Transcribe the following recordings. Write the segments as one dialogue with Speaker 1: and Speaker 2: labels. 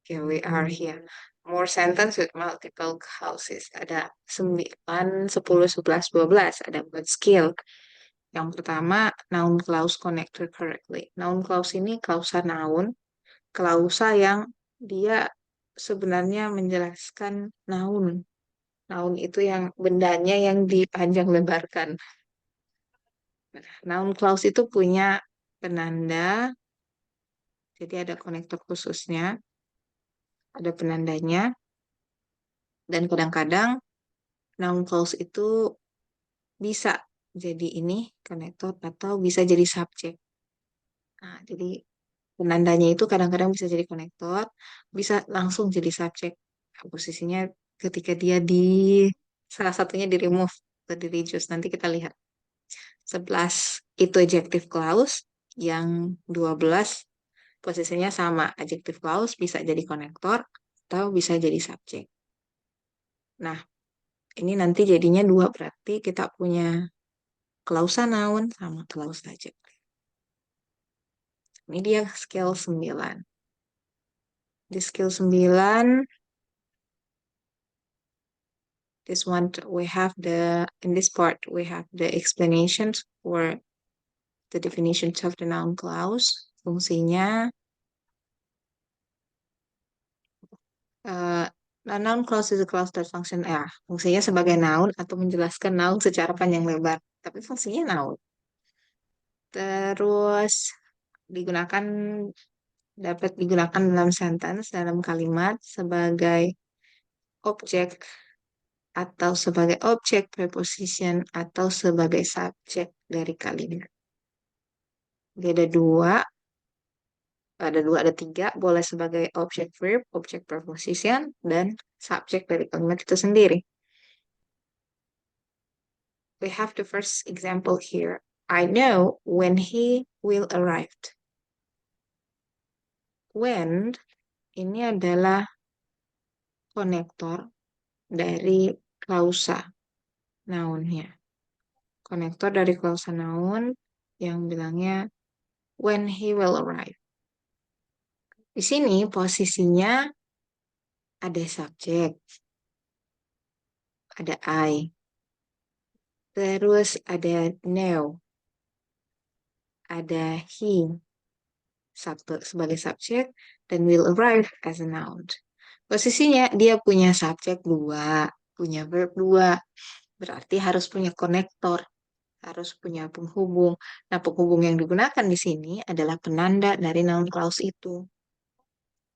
Speaker 1: Okay, we are here. More sentence with multiple clauses. Ada 9, 10, 11, 12. Ada 4 skill. Yang pertama, noun clause connected correctly. Noun clause ini klausa noun. Klausa yang dia sebenarnya menjelaskan noun. Noun itu yang bendanya yang dipanjang lebarkan. Noun clause itu punya penanda, jadi ada konektor khususnya, ada penandanya, dan kadang-kadang noun clause itu bisa jadi ini konektor atau bisa jadi subjek. Nah, jadi penandanya itu kadang-kadang bisa jadi konektor, bisa langsung jadi subjek. Nah, posisinya ketika dia di salah satunya di remove atau di reduce, nanti kita lihat. 11 itu adjective clause, yang 12 posisinya sama. Adjective clause bisa jadi konektor atau bisa jadi subjek. Nah, ini nanti jadinya dua, berarti kita punya klausa noun sama klausa adjective. Ini dia skill 9. Di skill 9, this one we have in this part we have the explanations for the definitions of the noun clause. Fungsinya, uh, noun clause is a clause that function, fungsinya sebagai noun atau menjelaskan noun secara panjang lebar. Tapi fungsinya noun. Terus digunakan dapat digunakan dalam sentence, dalam kalimat sebagai objek atau sebagai objek preposition atau sebagai subjek dari kalimat. Jadi ada tiga, boleh sebagai objek verb, objek preposition, dan subjek dari kalimat itu sendiri. We have the first example here. I know when he will arrive. When ini adalah konektor dari klausa nounnya. Konektor dari klausa noun yang bilangnya when he will arrive. Di sini posisinya ada subjek, ada I, terus ada know, ada he sebagai subjek, dan will arrive as a noun. Posisinya dia punya subjek dua, punya verb dua, berarti harus punya konektor, harus punya penghubung. Nah, penghubung yang digunakan di sini adalah penanda dari noun clause itu.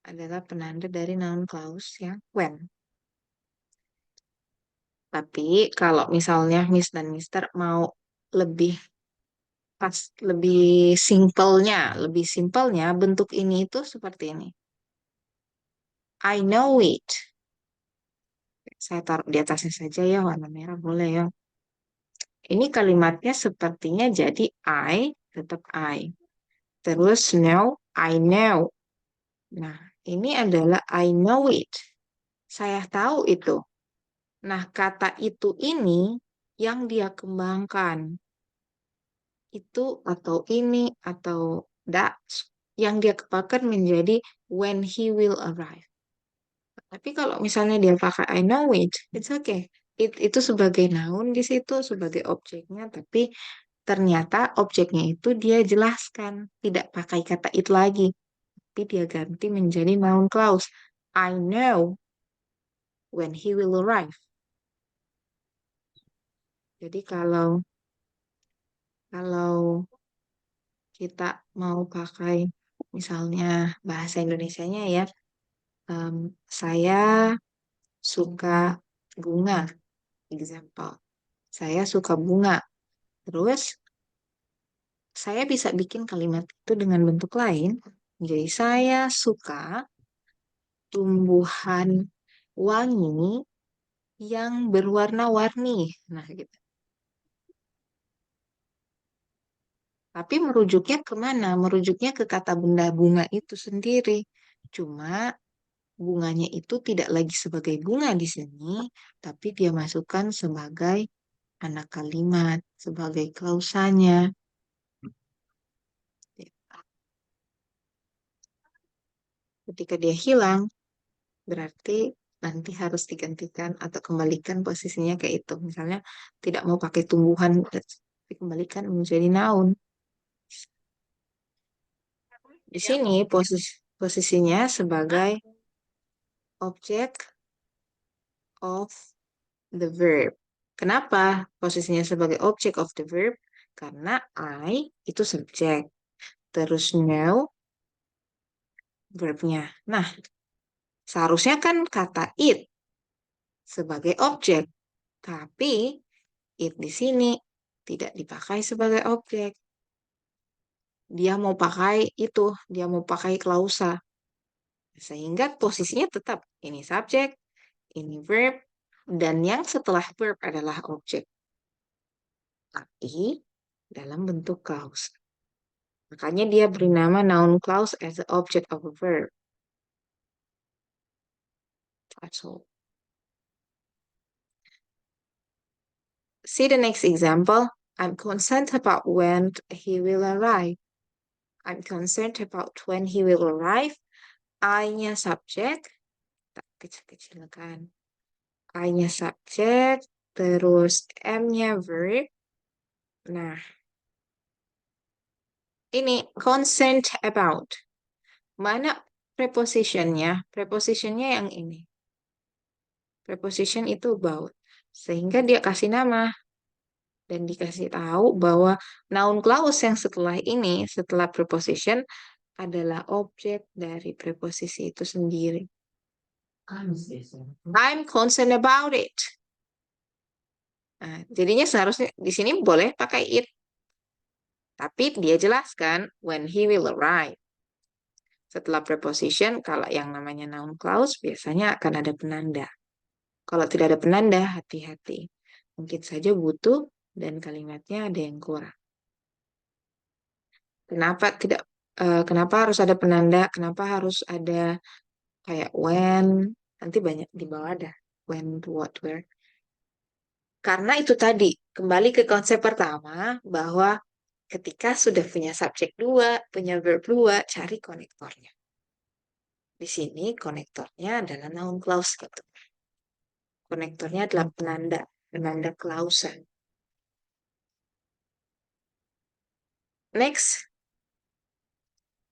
Speaker 1: Adalah penanda dari noun clause yang when. Tapi kalau misalnya Miss dan Mister mau lebih lebih simpelnya bentuk ini itu seperti ini. I know it. Saya taruh di atasnya saja ya, warna merah boleh ya. Ini kalimatnya sepertinya jadi I, tetap I. Terus know, I know. Nah, ini adalah I know it. Saya tahu itu. Nah, kata itu ini yang dia kembangkan. Itu atau ini atau that yang dia kembangkan menjadi when he will arrive. Tapi kalau misalnya dia pakai I know it, it's okay. Itu sebagai noun di situ, sebagai objeknya, tapi ternyata objeknya itu dia jelaskan, tidak pakai kata it lagi, tapi dia ganti menjadi noun clause. I know when he will arrive. Jadi kalau kita mau pakai misalnya bahasa Indonesianya ya, saya suka bunga, example. Saya suka bunga. Terus saya bisa bikin kalimat itu dengan bentuk lain. Jadi saya suka tumbuhan wangi yang berwarna-warni. Nah, gitu. Tapi merujuknya kemana? Merujuknya ke kata benda bunga itu sendiri. Cuma bunganya itu tidak lagi sebagai bunga di sini, tapi dia masukkan sebagai anak kalimat, sebagai klausanya. Ketika dia hilang, berarti nanti harus digantikan atau kembalikan posisinya kayak itu. Misalnya tidak mau pakai tumbuhan, dikembalikan menjadi noun. Di sini posisinya sebagai object of the verb. Kenapa posisinya sebagai object of the verb? Karena I itu subjek, terus know verbnya. Nah, seharusnya kan kata it sebagai objek, tapi it di sini tidak dipakai sebagai objek. Dia mau pakai itu, dia mau pakai klausa. Sehingga posisinya tetap ini subjek, ini verb, dan yang setelah verb adalah objek. Tapi dalam bentuk clause. Makanya dia beri nama noun clause as the object of a verb. That's all. See the next example. I'm concerned about when he will arrive. I'm concerned about when he will arrive. I-nya subjek. Tak kecil-kecilkan. I-nya subjek. Terus M-nya verb. Nah, ini concerned about. Mana prepositionnya? Prepositionnya yang ini. Preposition itu about. Sehingga dia kasih nama. Dan dikasih tahu bahwa noun clause yang setelah ini, setelah preposition, adalah objek dari preposisi itu sendiri. I'm concerned about it. Nah, jadinya seharusnya di sini boleh pakai it. Tapi dia jelaskan when he will arrive. Setelah preposition, kalau yang namanya noun clause biasanya akan ada penanda. Kalau tidak ada penanda, hati-hati. Mungkin saja butuh dan kalimatnya ada yang kurang. Kenapa tidak? Kenapa harus ada penanda? Kenapa harus ada kayak when? Nanti banyak di bawah ada when, to, what, where. Karena itu tadi kembali ke konsep pertama bahwa ketika sudah punya subjek dua, punya verb dua, cari konektornya. Di sini konektornya adalah noun clause gitu. Konektornya adalah penanda, penanda klausa. Next,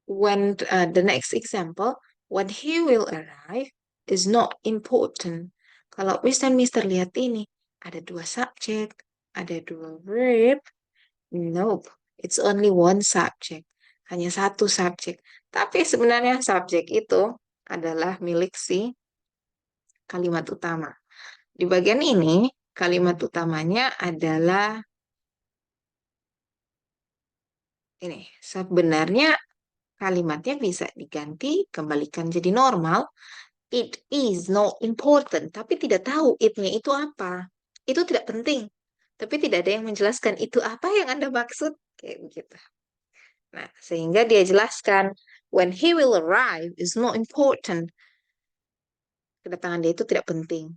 Speaker 1: when the next example, when he will arrive is not important. Kalau Miss dan Mister lihat ini, ada dua subjek, ada dua verb. Nope, it's only one subject. Hanya satu subjek. Tapi sebenarnya subjek itu adalah milik si kalimat utama. Di bagian ini, kalimat utamanya adalah ini. Sebenarnya kalimatnya bisa diganti, kembalikan jadi normal. It is not important, tapi tidak tahu it-nya itu apa. Itu tidak penting, tapi tidak ada yang menjelaskan itu apa yang Anda maksud. Kayak begitu. Nah, sehingga dia jelaskan, when he will arrive is not important. Kedatangan dia itu tidak penting.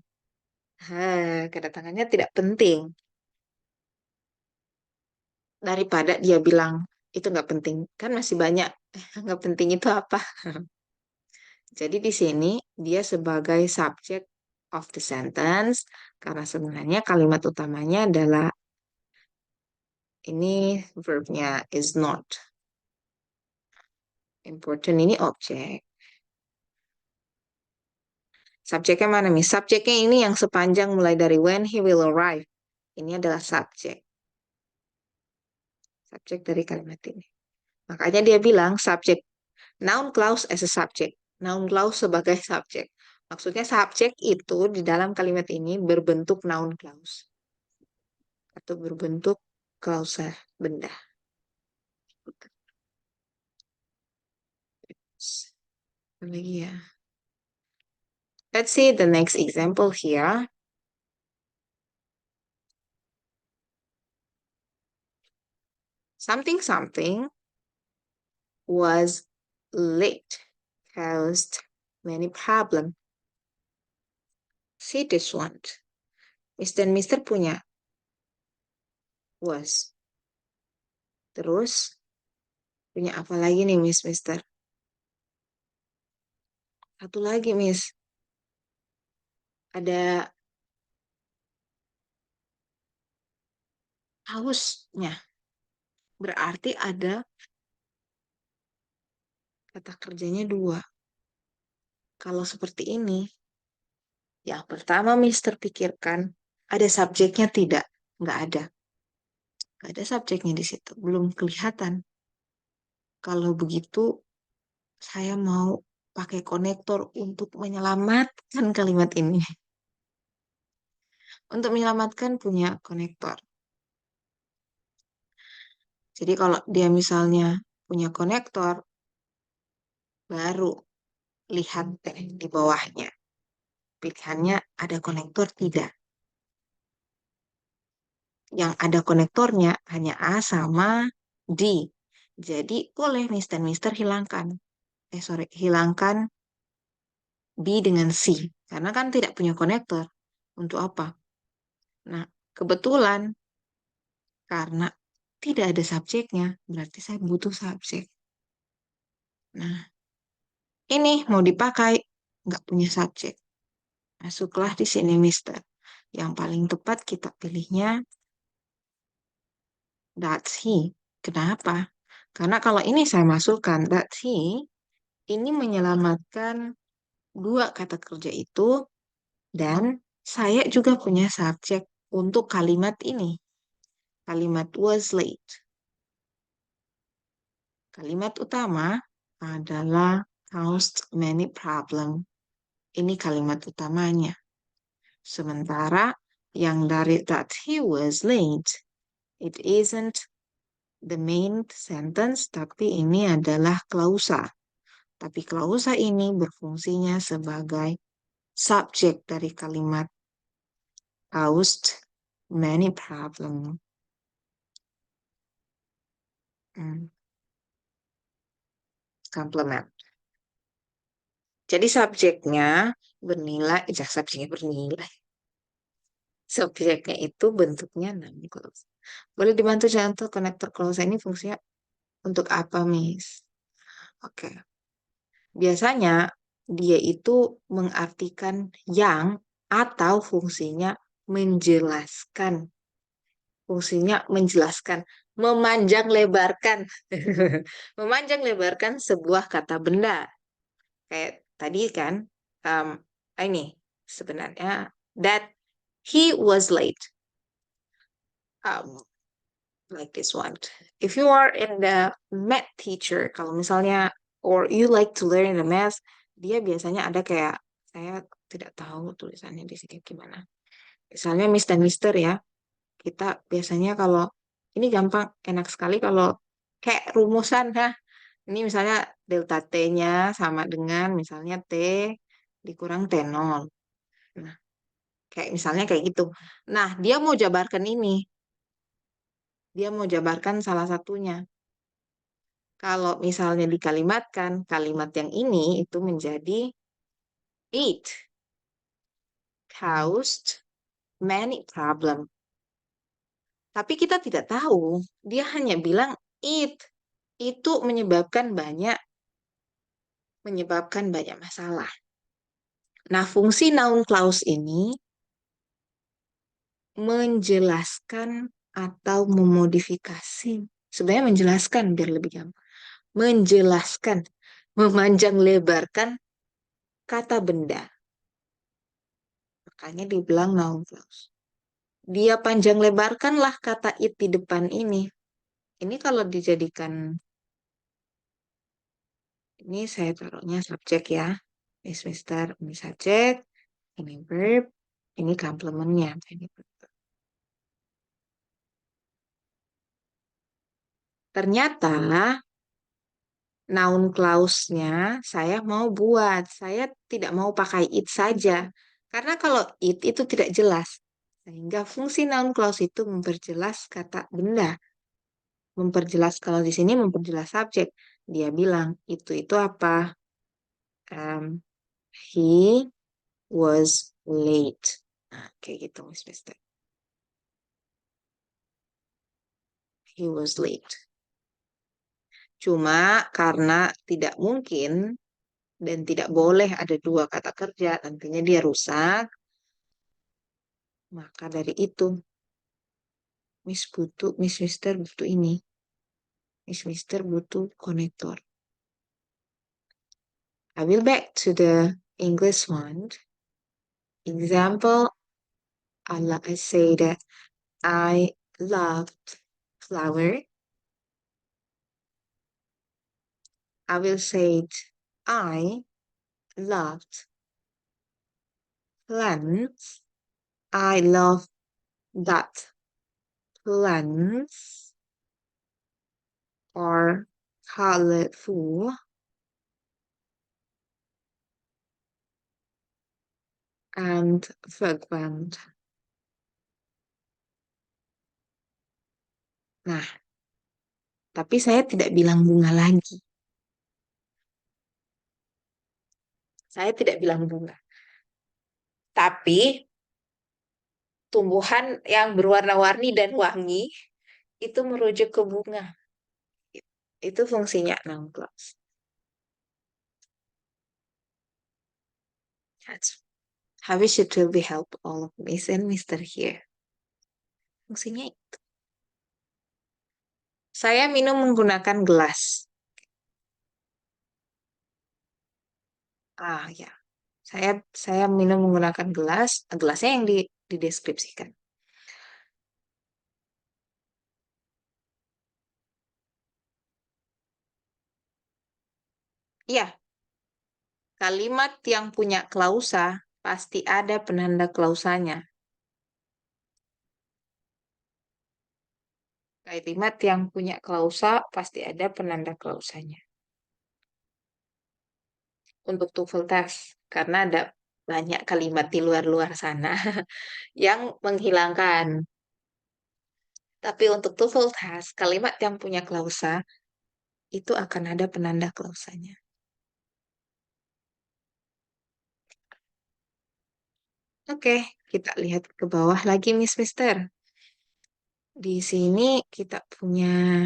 Speaker 1: Kedatangannya tidak penting. Daripada dia bilang, itu nggak penting. Kan masih banyak. Nggak penting itu apa? Jadi di sini dia sebagai subject of the sentence karena sebenarnya kalimat utamanya adalah ini verbnya is not important, ini objek. Subjeknya mana nih? Subjeknya ini yang sepanjang mulai dari when he will arrive. Ini adalah subjek. Subjek dari kalimat ini. Makanya dia bilang subjek noun clause as a subject. Noun clause sebagai subjek. Maksudnya subjek itu di dalam kalimat ini berbentuk noun clause atau berbentuk klausa benda. Lagi ya. Let's see the next example here. Something something was late, caused many problems. See this one. Miss dan Mister punya was. Terus punya apa lagi nih Miss Mister? Satu lagi Miss. ada hausnya. Berarti ada kata kerjanya dua. Kalau seperti ini, yang pertama Mister pikirkan, ada subjeknya tidak? Nggak ada. Nggak ada subjeknya di situ. Belum kelihatan. Kalau begitu, saya mau pakai konektor untuk menyelamatkan kalimat ini. Untuk menyelamatkan punya konektor. Jadi kalau dia misalnya punya konektor, baru lihat deh di bawahnya. Pilihannya ada konektor tidak. Yang ada konektornya hanya A sama D. Jadi boleh Mister hilangkan. Hilangkan B dengan C. Karena kan tidak punya konektor. Untuk apa? Nah, kebetulan karena tidak ada subjeknya, berarti saya butuh subjek. Nah, ini mau dipakai, nggak punya subjek. Masuklah di sini, Mister. Yang paling tepat kita pilihnya that's he. Kenapa? Karena kalau ini saya masukkan that's he, ini menyelamatkan dua kata kerja itu dan saya juga punya subjek untuk kalimat ini. Kalimat was late. Kalimat utama adalah caused many problem. Ini kalimat utamanya. Sementara yang dari that he was late, it isn't the main sentence, tapi ini adalah klausa. Tapi klausa ini berfungsinya sebagai subjek dari kalimat caused many problem. Hmm, Komplement. Jadi subjeknya bernilai. Subjeknya itu bentuknya noun clause. Boleh dibantu jangan tuh konektor clause ini fungsinya untuk apa, Miss? Oke. Biasanya dia itu mengartikan yang atau fungsinya menjelaskan. Fungsinya menjelaskan, memanjang lebarkan. Memanjang lebarkan sebuah kata benda. Kayak tadi kan, um, ini sebenarnya that he was late. Um, like this one. If you are in the math teacher, kalau misalnya or you like to learn the math, dia biasanya ada kayak saya tidak tahu tulisannya di sini gimana. Misalnya Miss dan Mister ya, kita biasanya kalau ini gampang, enak sekali kalau kayak rumusan, nah ini misalnya delta T-nya sama dengan misalnya T dikurang T0. Nah, kayak misalnya kayak gitu. Nah, dia mau jabarkan ini. Dia mau jabarkan salah satunya. Kalau misalnya dikalimatkan, kalimat yang ini itu menjadi it caused many problem. Tapi kita tidak tahu. Dia hanya bilang it itu menyebabkan banyak masalah. Nah, fungsi noun clause ini menjelaskan atau memodifikasi. Sebenarnya menjelaskan biar lebih gampang. Menjelaskan, memanjang lebarkan kata benda. Makanya dibilang noun clause. Dia panjang lebarkanlah kata it di depan ini. Ini kalau dijadikan, ini saya taruhnya subjek ya. Miss Mister, ini subjek, ini verb, ini komplementnya. Ternyata noun clause-nya saya mau buat. Saya tidak mau pakai it saja. Karena kalau it itu tidak jelas. Sehingga fungsi noun clause itu memperjelas kata benda. Memperjelas kalau di sini memperjelas subjek. Dia bilang itu apa? Um, he was late. Nah, kayak gitu, Miss Mister. He was late. Cuma karena tidak mungkin dan tidak boleh ada dua kata kerja, nantinya dia rusak. Maka dari itu, Miss Mister butuh ini. Miss Mister butuh konektor. I will back to the English one. Example, I say that I loved flower. I will say it, I loved plants. I love that plants are colorful and fragrant. Nah, tapi saya tidak bilang bunga lagi. Saya tidak bilang bunga. Tapi tumbuhan yang berwarna-warni dan wangi itu merujuk ke bunga. Itu fungsinya noun clause. That's I wish it will be help all of Miss and Mister here. Fungsinya itu. Saya minum menggunakan gelas. Ah ya, saya minum menggunakan gelas. Gelasnya yang dideskripsikan. Iya, kalimat yang punya klausa pasti ada penanda klausanya. Kalimat yang punya klausa pasti ada penanda klausanya. Untuk TOEFL test, karena ada banyak kalimat di luar-luar sana yang menghilangkan. Tapi untuk TOEFL test, kalimat yang punya klausa itu akan ada penanda klausanya. Oke, kita lihat ke bawah lagi, Miss Mister. Di sini kita punya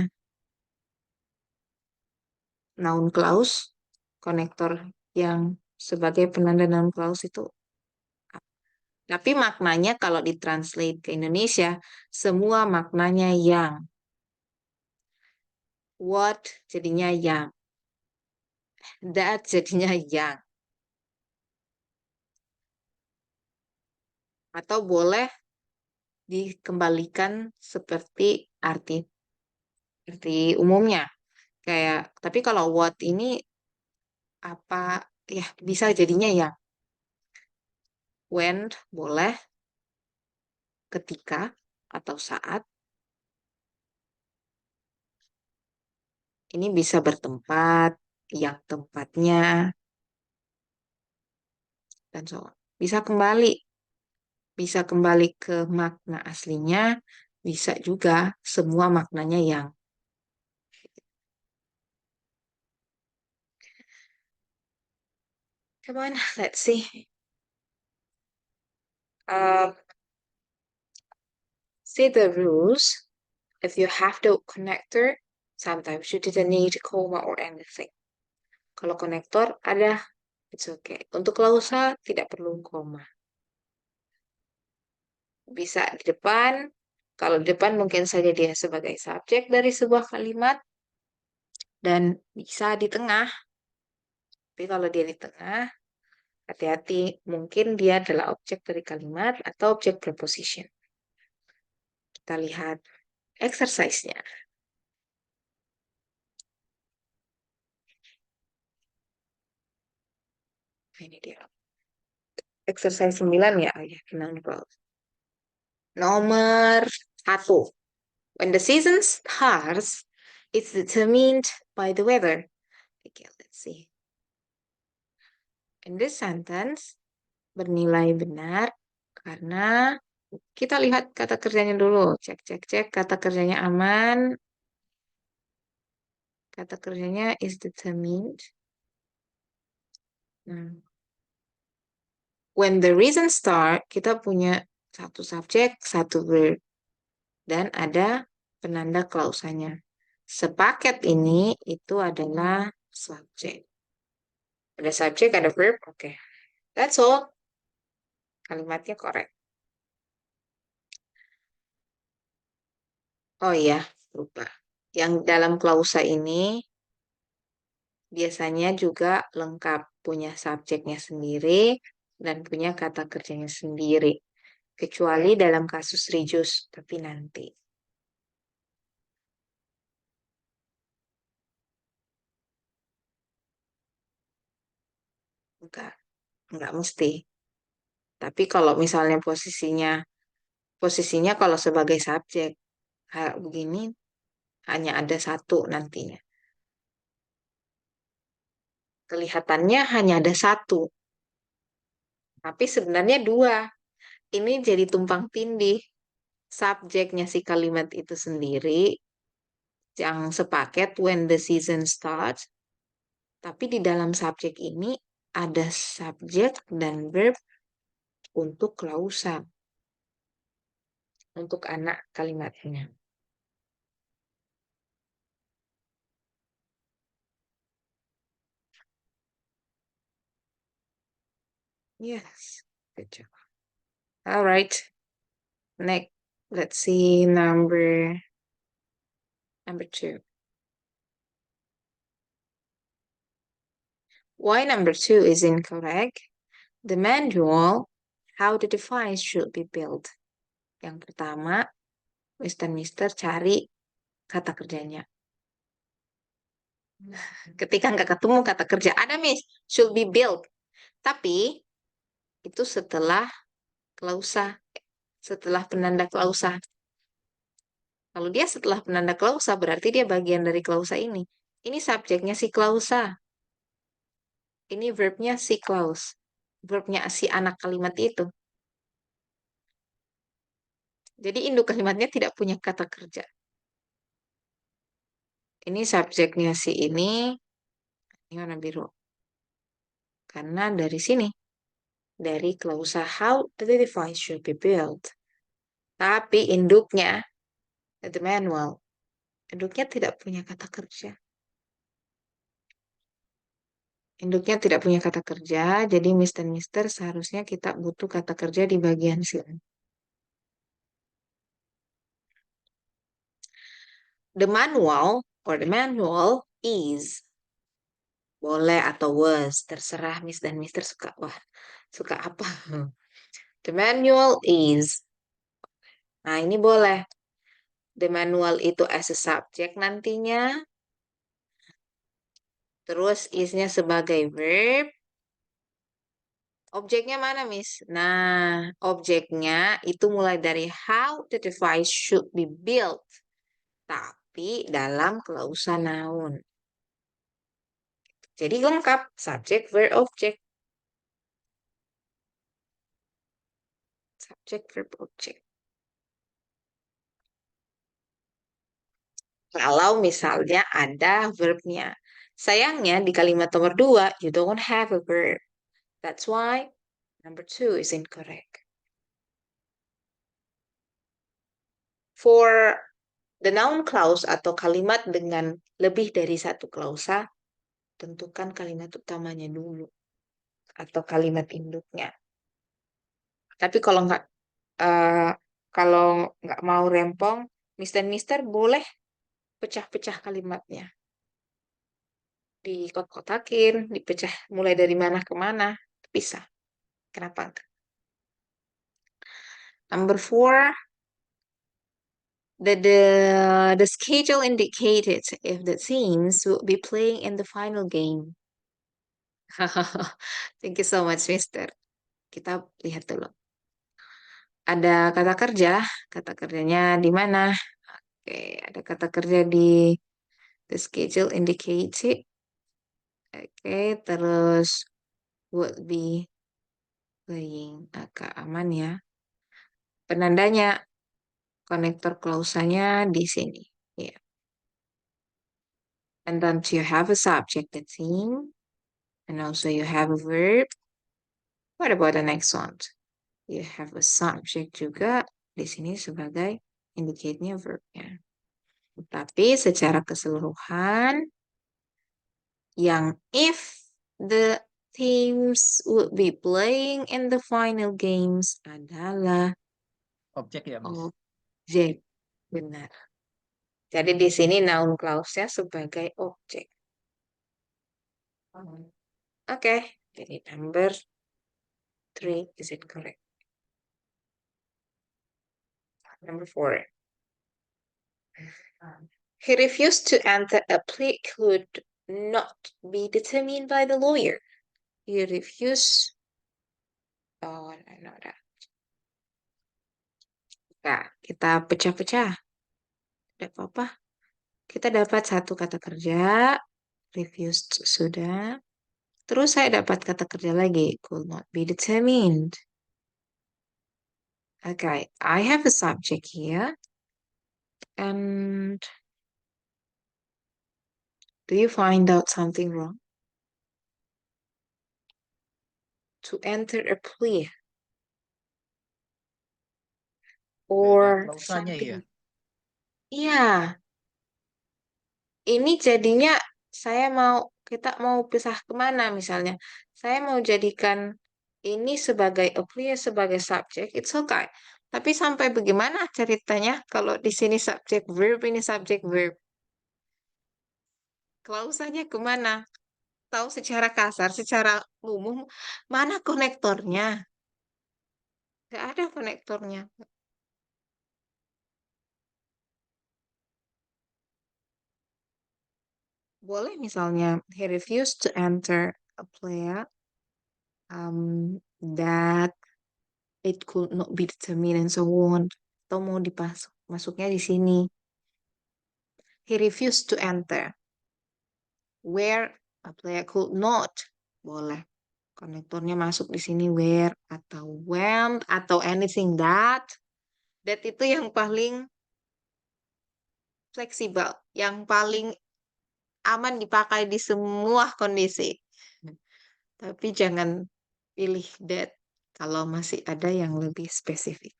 Speaker 1: noun clause, konektor yang sebagai penanda noun clause itu. Tapi maknanya kalau ditranslate ke Indonesia, semua maknanya yang. What jadinya yang. That jadinya yang. Atau boleh dikembalikan seperti arti umumnya. Kayak, tapi kalau what ini apa ya bisa jadinya yang. When boleh, ketika atau saat. Ini bisa bertempat, yang tempatnya, dan so on. Bisa kembali ke makna aslinya, bisa juga semua maknanya yang. Come on, let's see. Uh, See the rules. If you have the connector, sometimes you didn't need a comma or anything. Kalau konektor ada, it's okay. Untuk klausa tidak perlu koma. Bisa di depan. Kalau di depan mungkin saja dia sebagai subjek dari sebuah kalimat dan bisa di tengah. Tapi kalau dia di tengah, hati-hati. Mungkin dia adalah objek dari kalimat atau objek preposition. Kita lihat exercise-nya. Ini dia. Exercise 9 ya, ya, noun clause. Nomor 1. When the season starts, it's determined by the weather. Okay, let's see. In this sentence, bernilai benar karena kita lihat kata kerjanya dulu. Cek, cek, cek. Kata kerjanya aman. Kata kerjanya is determined. Nah, when the reason start, kita punya satu subjek, satu verb. Dan ada penanda klausanya. Sepaket ini itu adalah subjek. Ada subjek, ada verb, oke. That's all. Kalimatnya korek. Oh iya, lupa. Yang dalam klausa ini biasanya juga lengkap, punya subjeknya sendiri dan punya kata kerjanya sendiri. Kecuali dalam kasus Rijus, tapi nanti. Enggak, enggak mesti. Tapi kalau misalnya posisinya kalau sebagai subjek, kayak begini hanya ada satu nantinya. Kelihatannya hanya ada satu, tapi sebenarnya dua. Ini jadi tumpang tindih. Subjeknya si kalimat itu sendiri yang sepaket when the season starts, tapi di dalam subjek ini ada subjek dan verb untuk klausa, untuk anak kalimatnya. Yes, good job. All right, next, let's see number two. Why number two is incorrect? The manual, how the device should be built. Yang pertama, Mister cari kata kerjanya. Ketika nggak ketemu kata kerja, ada Miss, should be built. Tapi itu setelah klausa, setelah penanda klausa. Kalau dia setelah penanda klausa, berarti dia bagian dari klausa ini. Ini subjeknya si klausa. Ini verbnya si clause. Verbnya si anak kalimat itu. Jadi induk kalimatnya tidak punya kata kerja. Ini subjeknya si ini warna biru. Karena dari sini, dari klausa how the device should be built. Tapi induknya, the manual, induknya tidak punya kata kerja. Induknya tidak punya kata kerja, jadi Mister seharusnya kita butuh kata kerja di bagian sini. The manual or the manual is boleh atau was, terserah Miss dan Mister suka. Wah, suka apa? The manual is. Nah, ini boleh. The manual itu as a subject nantinya. Terus isnya sebagai verb. Objeknya mana, Miss? Nah, objeknya itu mulai dari how the device should be built. Tapi dalam klausa noun. Jadi lengkap, subject, verb, object. Subject, verb, object. Kalau misalnya ada verbnya. Sayangnya di kalimat nomor 2, you don't have a verb. That's why number 2 is incorrect. For the noun clause atau kalimat dengan lebih dari satu klausa, tentukan kalimat utamanya dulu atau kalimat induknya. Tapi eh, kalau nggak mau rempong, Mister boleh pecah-pecah kalimatnya. Dikotak-kotakin, dipecah mulai dari mana ke mana, bisa. Kenapa enggak? Number 4, the schedule indicated if the teams will be playing in the final game. Thank you so much, Mister. Kita lihat dulu. Ada kata kerjanya di mana? Oke, ada kata kerja di the schedule indicated. Oke, terus would be playing. Agak aman ya. Penandanya, konektor klausanya di sini. Ya. And then you have a subject, the theme, and also you have a verb. What about the next one? You have a subject juga di sini sebagai indicate-nya verb-nya. Tapi secara keseluruhan, yang if the teams would be playing in the final games adalah
Speaker 2: Objek ya, Miss?
Speaker 1: objek. Benar. Jadi di sini noun clause-nya sebagai objek. Oke, jadi number 3 is it correct? Number 4. He refused to enter a plea could not be determined by the lawyer. He refused. Oh, I know that. Nah, kita pecah-pecah. Tidak apa-apa. Kita dapat satu kata kerja. Refused sudah. Terus saya dapat kata kerja lagi. Could not be determined. Okay, I have a subject here. And do you find out something wrong? To enter a plea. Or something. Iya, ini jadinya kita mau pisah kemana misalnya. Saya mau jadikan ini sebagai apply sebagai subjek, it's okay. Tapi sampai bagaimana ceritanya kalau di sini subjek verb, ini subjek verb. Klausanya kemana? Tahu secara kasar, secara umum, mana konektornya? Nggak ada konektornya. Boleh misalnya, he refused to enter a play that it could not be determined and so on. Atau mau masuknya di sini. He refused to enter. Where a player could not. Boleh. Konektornya masuk di sini where atau when atau anything that. That itu yang paling fleksibel, yang paling aman dipakai di semua kondisi. Tapi jangan pilih that kalau masih ada yang lebih spesifik.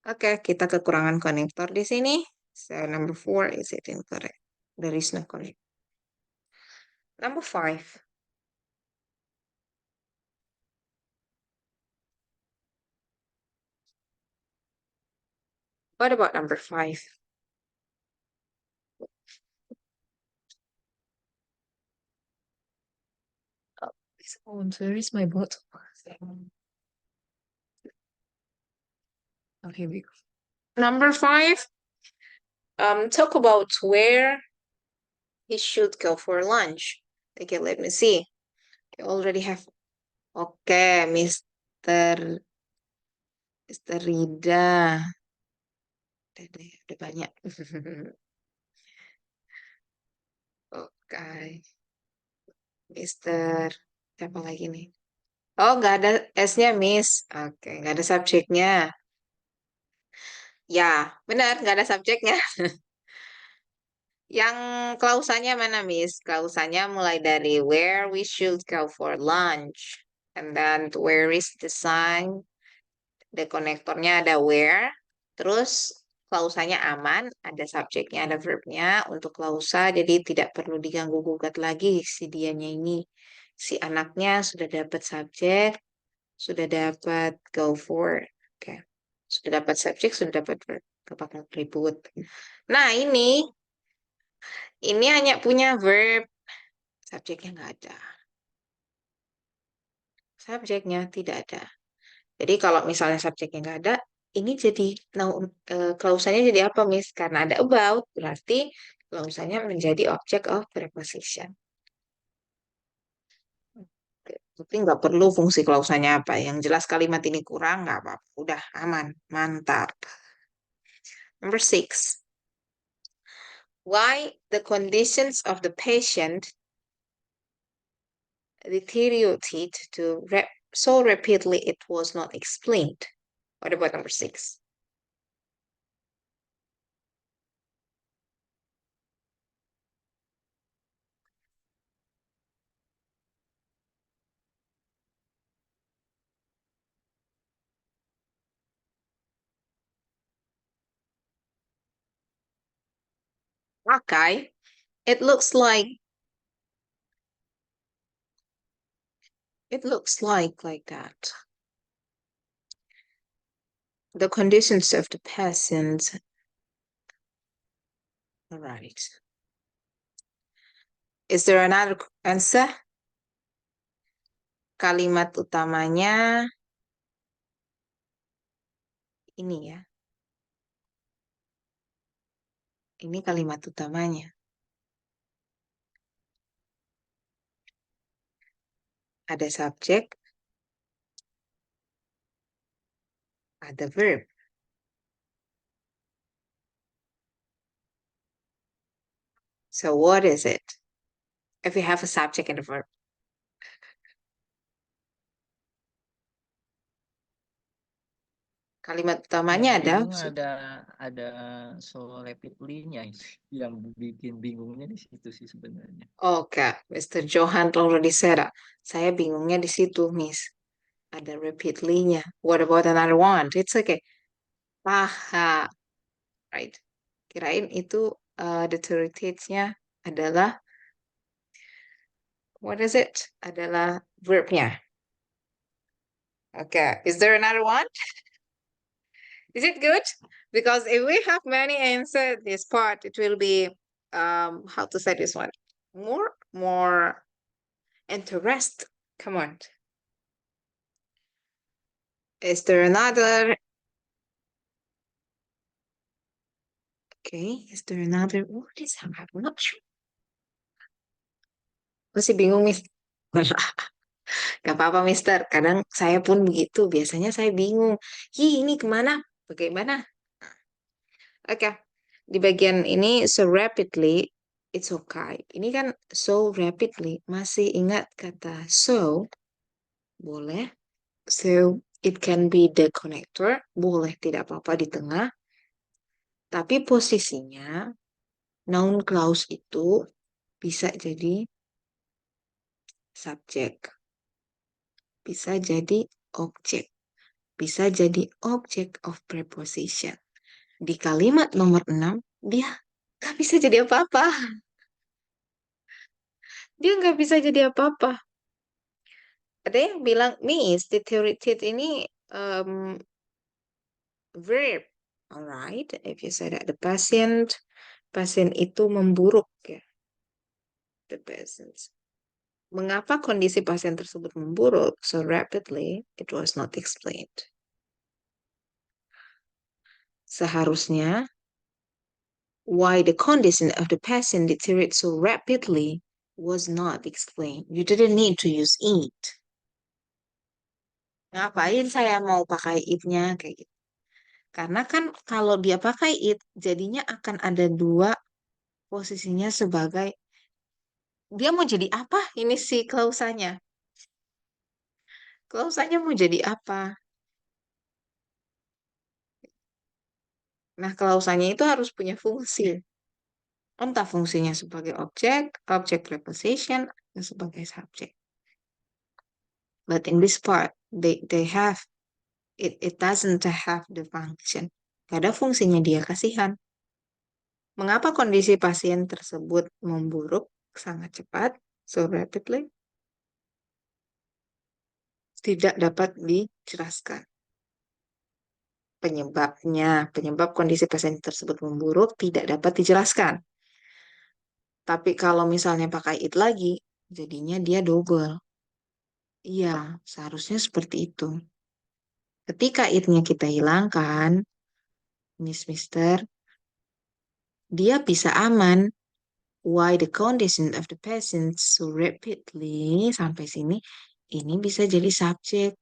Speaker 1: Oke, kita kekurangan konektor di sini. So number 4 is it incorrect? There is no correct. Number 5. What about number 5? Oh, where is my bottle? Okay, we go. Number 5. Talk about where he should go for lunch. Okay, let me see. You already have. Okay, Mr. Rida. Udah banyak. Oke, Mr. Siapa lagi nih? Oh, nggak ada S-nya, Miss. Oke, nggak ada subjeknya. Ya, benar, nggak ada subjeknya. Yang klausanya mana, Miss? Klausanya mulai dari where we should go for lunch. And then where is the sign? The konektornya ada where. Terus klausanya aman, ada subjeknya, ada verbnya untuk klausa. Jadi tidak perlu diganggu-gugat lagi si dianya ini. Si anaknya sudah dapat subjek, sudah dapat go for. Oke. Sudah dapat subjek, sudah dapat verb. Gak bakal ribut. Nah, ini hanya punya verb. Subjeknya nggak ada. Subjeknya tidak ada. Jadi kalau misalnya subjeknya nggak ada, ini jadi klausanya jadi apa, Miss? Karena ada about, berarti klausanya menjadi object of preposition. Tapi nggak perlu fungsi klausanya apa. Yang jelas kalimat ini kurang, nggak apa-apa. Udah aman, mantap. Number 6. Why the conditions of the patient deteriorated so rapidly it was not explained. What about number 6? Okay, it looks like that. The conditions of the patient. All right. Is there another answer? Kalimat utamanya ini ya. Ini kalimat utamanya. Ada subjek, ada verb. So what is it? If you have a subject and a verb. Kalimat utamanya
Speaker 2: Yang
Speaker 1: ada.
Speaker 2: bingung ada so rapidly-nya yang bikin bingungnya di situ sih sebenarnya.
Speaker 1: Oke, Mr. Johan already said that. Saya bingungnya di situ, Miss. Ada repeatedly-nya. What about another one? It's okay. Paha. Right. Kirain itu deteriorated-nya adalah, what is it? Adalah verb-nya. Okay. Is there another one? Is it good? Because if we have many answers this part, it will be how to say this one? More interest. Come on. Is there another? Okay, is there another? What is that? I'm not sure. Masih bingung, Miss. Gak apa-apa, Mister. Kadang saya pun begitu. Biasanya saya bingung. Ini kemana? Bagaimana? Oke. Di bagian ini, so rapidly, it's okay. Ini kan so rapidly. Masih ingat kata so? Boleh. So, it can be the connector. Boleh, tidak apa-apa di tengah. Tapi posisinya, noun clause itu bisa jadi subjek. Bisa jadi objek. Bisa jadi object of preposition. Di kalimat nomor 6, dia nggak bisa jadi apa-apa. Dia nggak bisa jadi apa-apa. Ada yang bilang, Miss, deteriorated ini verb. Alright, if you say that the pasien itu memburuk ya. The patient. Mengapa kondisi pasien tersebut memburuk so rapidly? It was not explained. Seharusnya, why the condition of the patient deteriorated so rapidly was not explained. You didn't need to use it. Ngapain saya mau pakai it-nya kayak gitu? Karena kan kalau dia pakai it, jadinya akan ada dua posisinya sebagai dia mau jadi apa? Ini si klausanya. Klausanya mau jadi apa? Nah, klausanya itu harus punya fungsi. Entah fungsinya sebagai objek, object preposition, atau sebagai subjek. But in this part, they have it doesn't have the function. Gak ada fungsinya dia, kasihan. Mengapa kondisi pasien tersebut memburuk sangat cepat, so rapidly? Tidak dapat dijelaskan. Penyebab kondisi pasien tersebut memburuk tidak dapat dijelaskan. Tapi kalau misalnya pakai it lagi, jadinya dia double. Iya, seharusnya seperti itu. Ketika it-nya kita hilangkan, Mister, dia bisa aman. Why the condition of the patient so rapidly, sampai sini, ini bisa jadi subjek.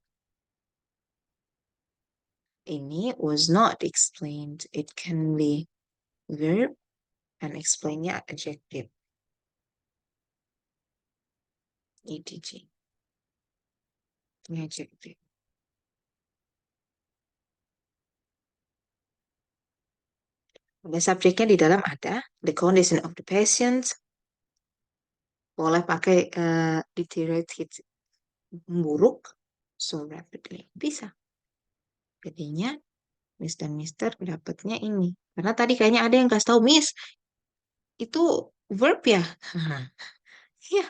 Speaker 1: Ini was not explained. It can be verb and explain-nya adjective. ETG. Ini adjective. Ada subjeknya di dalam ada. The condition of the patient. Boleh pakai deteriorate memburuk. So rapidly. Bisa. Jadinya Miss dan Mister dapatnya ini. Karena tadi kayaknya ada yang kasih tahu, Miss, itu verb ya? Iya,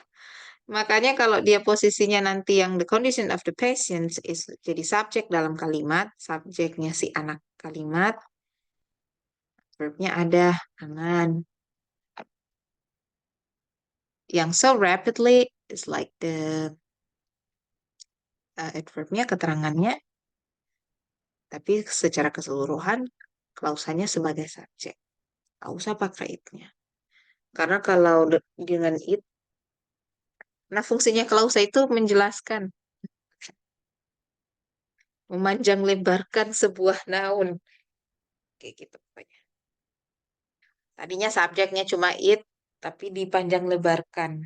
Speaker 1: Makanya kalau dia posisinya nanti yang the condition of the patient is jadi subjek dalam kalimat, subjeknya si anak kalimat, verbnya ada angan. Yang so rapidly is like the adverbnya keterangannya, tapi secara keseluruhan klausanya sebagai subjek. Nggak usah pakai it-nya. Karena kalau dengan it, nah fungsinya klausa itu menjelaskan, memanjang lebarkan sebuah noun. Kayak gitu pokoknya. Tadinya subjeknya cuma it, tapi dipanjang lebarkan.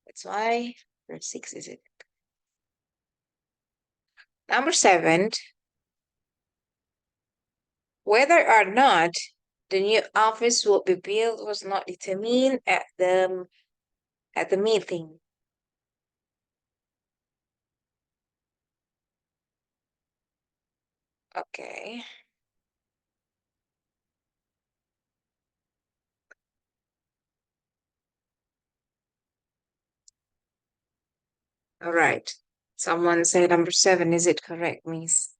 Speaker 1: That's why verse 6 is it. Number 7, whether or not the new office will be built was not determined at the meeting. Okay. All right. Someone said number 7. Is it correct, Miss?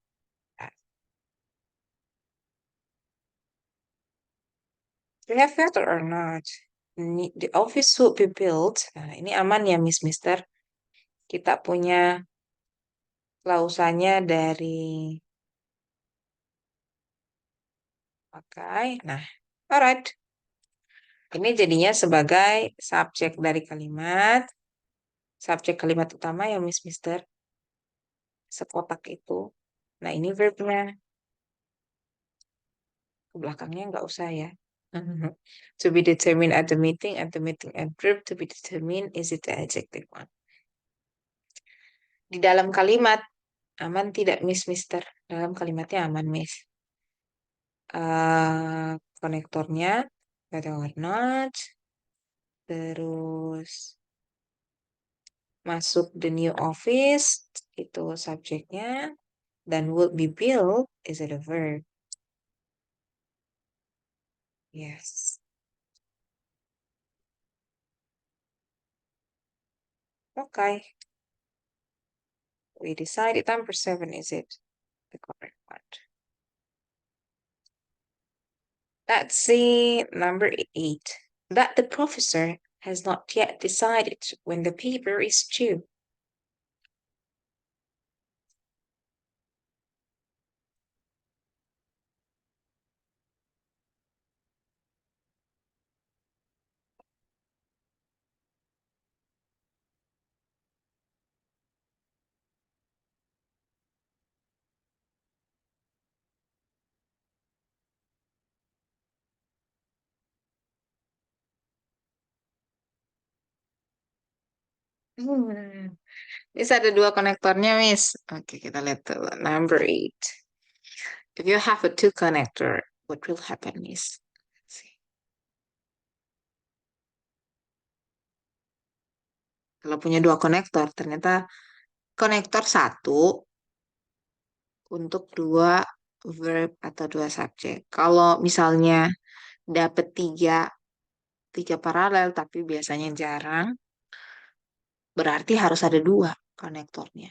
Speaker 1: Do you have whether or not the office will be built? Nah, ini aman ya, Miss Mister. Kita punya klausanya dari pakai. Nah, alright. Ini jadinya sebagai subjek dari kalimat. Subjek kalimat utama ya, Miss Mister. Sekotak itu. Nah, ini verbnya. Ke belakangnya nggak usah ya. To be determined at the meeting adverb to be determined is it the adjective one. Di dalam kalimat aman tidak Miss Mister? Dalam kalimatnya aman Miss. Konektornya whether or not, terus masuk the new office itu subjeknya, dan would be built is it a verb? Yes. Okay. We decided number 7 is it the correct one. Let's see number 8. That the professor has not yet decided when the paper is due. Hmm. Bisa ada dua konektornya, Miss. Oke, kita lihat dulu. Number 8. If you have a two connector, what will happen, Miss? Let's see. Kalau punya dua konektor, ternyata konektor satu untuk dua verb atau dua subjek. Kalau misalnya dapat tiga paralel, tapi biasanya jarang, berarti harus ada dua konektornya.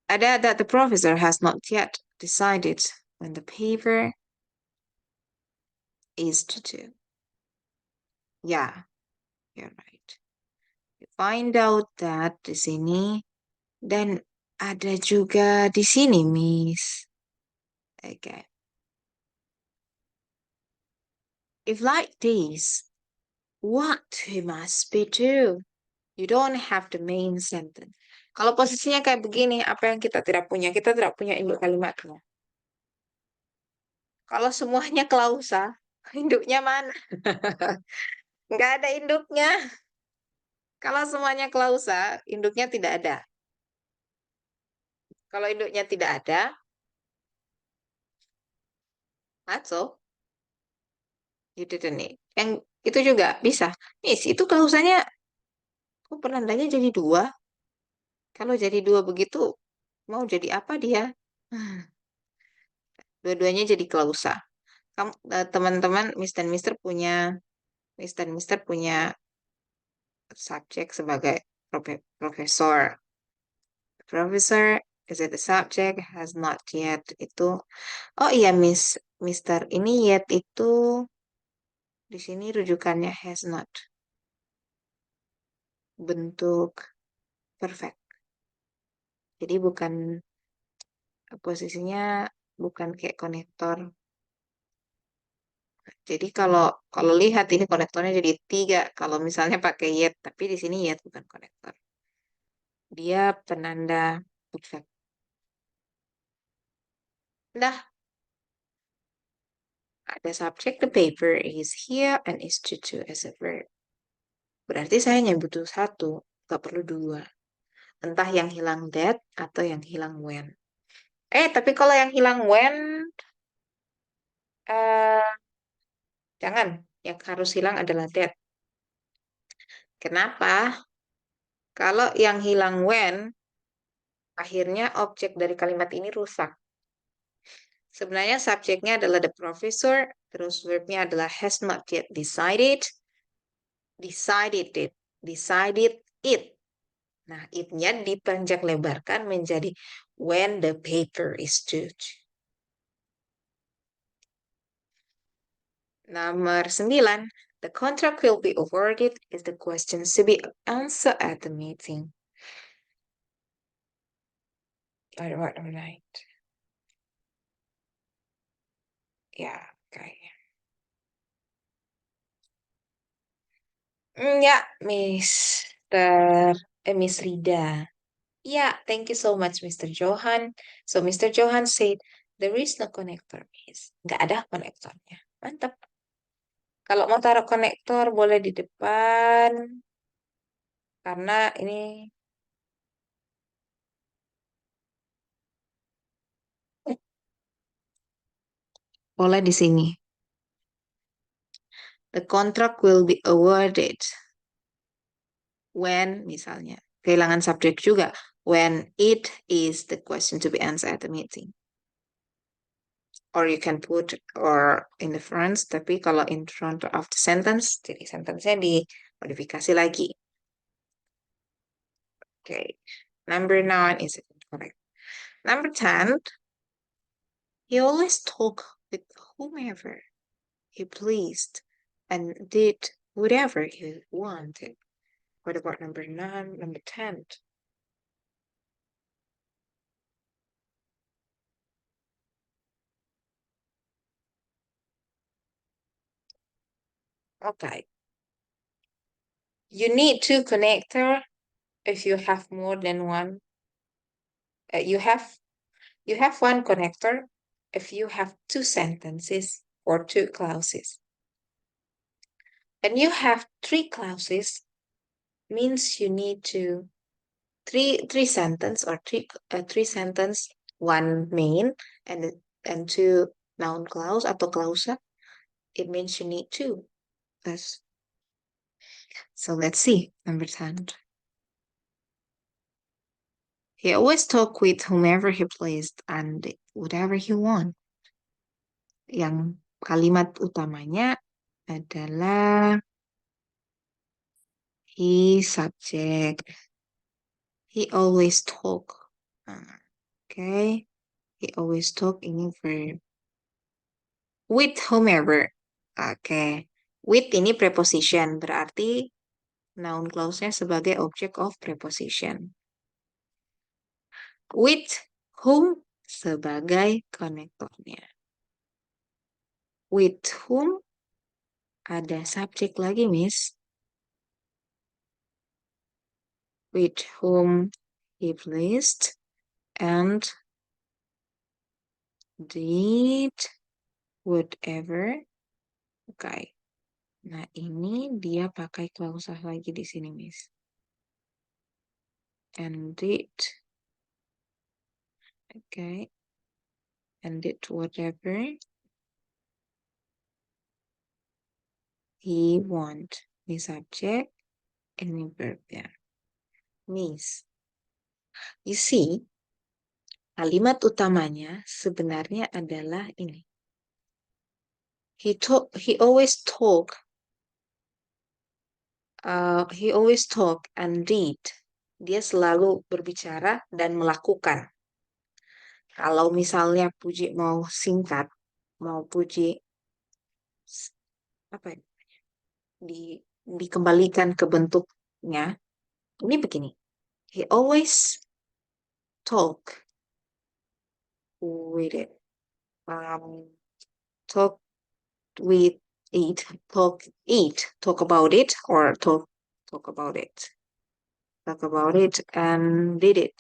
Speaker 1: Ada that the professor has not yet decided when the paper is to do. Yeah, you're right. You find out that di sini dan ada juga di sini, Miss. Okay. If like this, what he must be do? You don't have the main sentence. Kalau posisinya kayak begini, apa yang kita tidak punya? Kita tidak punya induk kalimatnya. Kalau semuanya klausa, induknya mana? Nggak ada induknya. Kalau semuanya klausa, induknya tidak ada. Kalau induknya tidak ada, that's all. You didn't need. Yang itu juga bisa. Miss, itu klausanya kok penandanya jadi dua? Kalau jadi dua begitu, mau jadi apa dia? Dua-duanya jadi klausa. Kamu, teman-teman, Miss dan Mister punya subjek sebagai profesor. Professor is it the subject has not yet itu. Oh iya Mister ini yet itu di sini rujukannya has not bentuk perfect. Jadi bukan posisinya bukan kayak konektor. Jadi kalau kalau lihat ini konektornya jadi tiga. Kalau misalnya pakai yet, tapi di sini yet bukan konektor. Dia penanda perfect. Dah, ada subjek, the paper is here and is to as a verb. Berarti saya hanya butuh satu, nggak perlu dua. Entah yang hilang that atau yang hilang when. Tapi kalau yang hilang when, eh, jangan. Yang harus hilang adalah that. Kenapa? Kalau yang hilang when, akhirnya objek dari kalimat ini rusak. Sebenarnya subjeknya adalah the professor, terus verbnya adalah has not yet decided, decided it. Nah, it-nya dipanjang lebarkan menjadi when the paper is due. Nomor 9. The contract will be awarded is the questions to be answered at the meeting. Right. Ya, kayaknya. Ya, Miss Rida. Yeah, thank you so much, Mr. Johan. So, Mr. Johan said, there is no connector, Miss. Nggak ada konektornya. Mantap. Kalau mau taruh konektor, boleh di depan. Karena ini boleh di sini. The contract will be awarded when, misalnya. Kehilangan subjek juga. When it is the question to be answered at the meeting. Or you can put or in the front, tapi kalau in front of the sentence, jadi sentence-nya dimodifikasi lagi. Okay. Number 9 is incorrect. Number 10, he always talked with whomever he pleased and did whatever he wanted. What about number 9, number 10? Okay. You need two connector if you have more than one. You have one connector if you have two sentences or two clauses. And you have three clauses means you need to three sentence or three sentence, one main and two noun clause atau klausa. It means you need two. So let's see number 10. He always talk with whomever he pleased and whatever he want. Yang kalimat utamanya adalah he subject. He always talk. Okay. He always talk ini verb. With whomever. Oke. With ini preposition. Berarti noun clause-nya sebagai object of preposition. With whom sebagai konektornya. With whom ada subjek lagi, Miss. With whom he pleased and did whatever. Oke. Nah, ini dia pakai klausa lagi di sini, Miss. And did. Okay. And did whatever he want. Ini subjek, ini verb ya. Miss. You see, kalimat utamanya sebenarnya adalah ini. He always talk and did. Dia selalu berbicara dan melakukan. Kalau misalnya Puji mau singkat, mau Puji apa ya, di, dikembalikan ke bentuknya, ini begini. He always talk with it. Um, talk with it. Talk about it, or talk about it. Talk about it and did it.